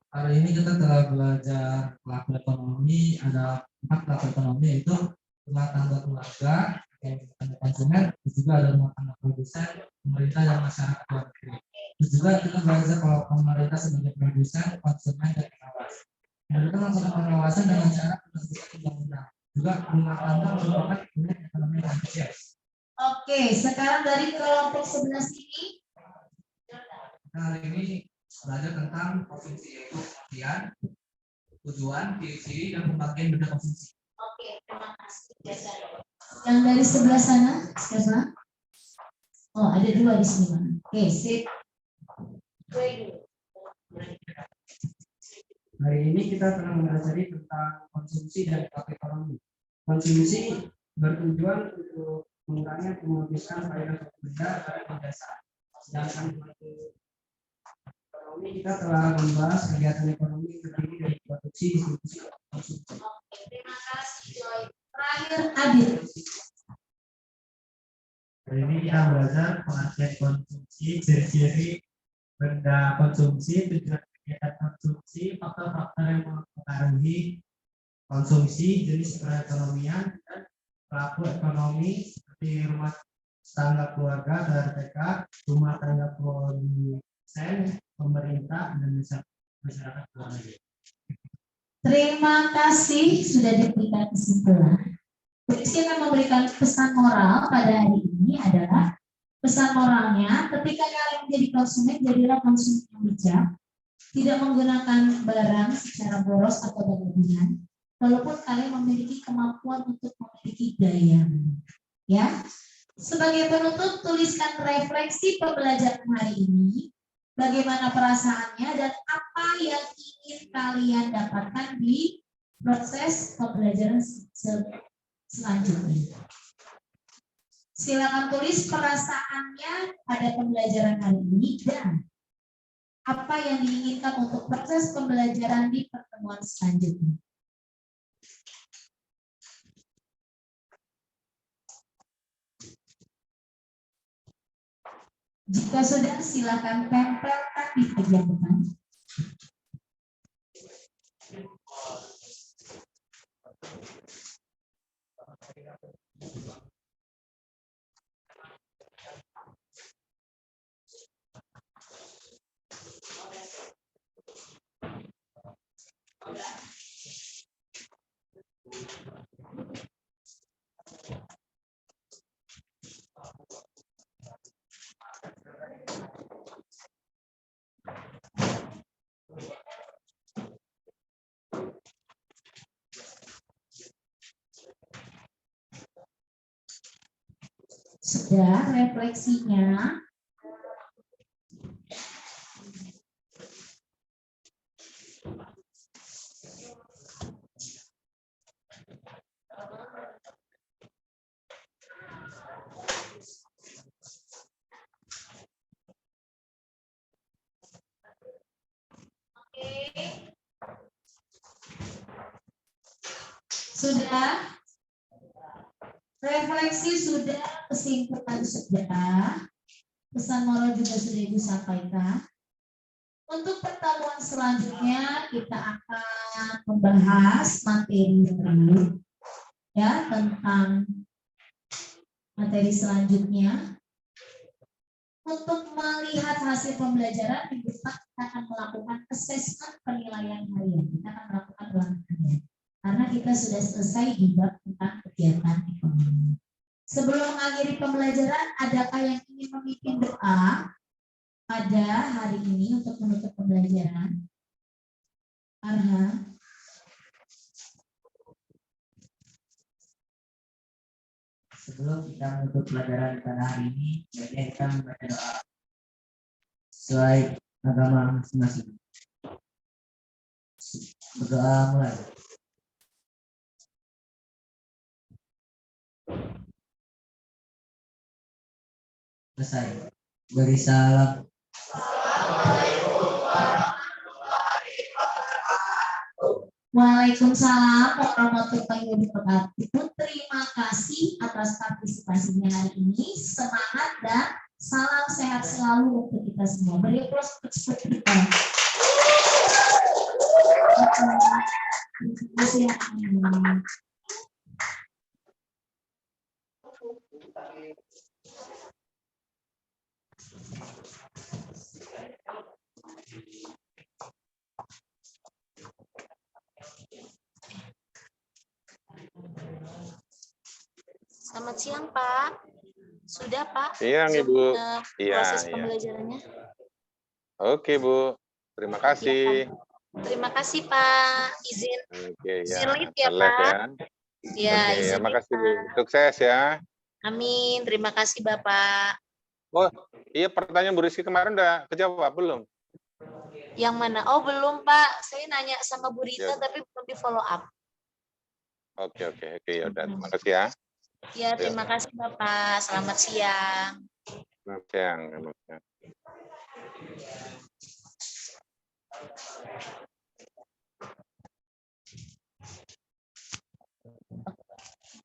Speaker 4: Hari ini kita telah belajar pelaku ekonomi, ada 4 pelaku ekonomi, yaitu rumah tangga keluarga, konsumen, juga ada rumah tangga produsen, pemerintah dan masyarakat luar negeri. Terus juga kita belajar kalau pemerintah sebagai produsen, konsumen dan pengawas. Pemerintah melakukan pengawasan dengan cara menerbitkan undang-undang. Juga rumah tangga merupakan unit ekonomi yang ambisius.
Speaker 2: Oke, sekarang dari kelompok sebelah sini.
Speaker 4: Hari ini belajar tentang konsumsi, yaitu pengertian, tujuan, ciri-ciri, dan pembagian benda konsumsi.
Speaker 2: Oke, terima kasih. Yang dari sebelah sana, siapa? Oh, ada 2 di sini. Oke, sip.
Speaker 10: Hari ini kita telah mempelajari tentang konsumsi dan pelaku ekonomi. Konsumsi bertujuan untuk mengurangi menghabiskan faedah benda pada jasa. Sedangkan pelaku ekonomi kita telah membahas kegiatan ekonomi terdiri dari produksi, distribusi, dan konsumsi.
Speaker 2: Oke, terima kasih Joy. Terakhir Adit.
Speaker 8: Hari ini kita belajar pengertian konsumsi, ciri-ciri,
Speaker 10: benda konsumsi, tujuan kegiatan konsumsi, faktor-faktor yang mempengaruhi konsumsi, jenis perekonomian, dan pelaku ekonomi seperti rumah tangga keluarga, RTK, rumah tangga produsen, pemerintah, dan masyarakat luar negeri.
Speaker 2: Terima kasih sudah diberikan kesimpulan. Polisi akan memberikan pesan moral pada hari ini adalah pesan moralnya, ketika kalian menjadi konsumen, jadilah konsumen yang bijak, tidak menggunakan barang secara boros atau berlebihan, walaupun kalian memiliki kemampuan untuk memiliki daya beli. Ya, sebagai penutup, tuliskan refleksi pembelajaran hari ini, bagaimana perasaannya dan apa yang ingin kalian dapatkan di proses pembelajaran selanjutnya. Silakan tulis perasaannya pada pembelajaran hari ini dan apa yang diinginkan untuk proses pembelajaran di pertemuan selanjutnya. Jika sudah, silakan tempelkan di bagian depan. Sudah refleksinya. Sudah, refleksi sudah, kesimpulan sudah, pesan moral juga sudah Ibu sampaikan. Untuk pertemuan selanjutnya kita akan membahas materi lain, ya, tentang materi selanjutnya. Untuk melihat hasil pembelajaran, minggu depan kita akan melakukan assessment penilaian harian. Kita akan melakukan ulangan harian. Karena kita sudah selesai di bab tentang kegiatan ekonomi. Sebelum mengakhiri pembelajaran, adakah yang ingin memimpin doa pada hari ini untuk menutup pembelajaran? Arha.
Speaker 9: Sebelum kita menutup pelajaran pada hari ini, jadi kita membaca doa sesuai agama masing-masing. Berdoa mulai. Selesai. Beri salam.
Speaker 2: Waalaikumsalam warahmatullahi wabarakatuh. Terima kasih atas partisipasinya hari ini. Semangat dan salam sehat selalu untuk kita semua. Beri aplaus untuk kita.
Speaker 11: Selamat siang, Pak. Sudah, Pak?
Speaker 1: Siang, Ibu.
Speaker 11: Proses
Speaker 1: Iya.
Speaker 11: pembelajarannya.
Speaker 1: Oke, Bu. Terima kasih.
Speaker 11: Terima kasih, Pak. Izin.
Speaker 1: Oke,
Speaker 11: Izin
Speaker 1: ya.
Speaker 11: live ya,
Speaker 1: Live
Speaker 11: Pak.
Speaker 1: ya.
Speaker 11: Ya,
Speaker 1: Oke,
Speaker 11: izin
Speaker 1: ya, makasih, Bu.
Speaker 11: Pak.
Speaker 1: Sukses ya.
Speaker 11: Amin. Terima kasih, Bapak.
Speaker 1: Oh, iya, pertanyaan Bu Rizky kemarin udah kejawab belum?
Speaker 11: Yang mana? Oh, belum, Pak. Saya nanya sama Bu Rita,
Speaker 1: Ya.
Speaker 11: tapi belum di follow up.
Speaker 1: Oke, ya udah. Terima kasih ya.
Speaker 11: Ya, terima kasih, Bapak. Selamat siang.
Speaker 1: Selamat siang.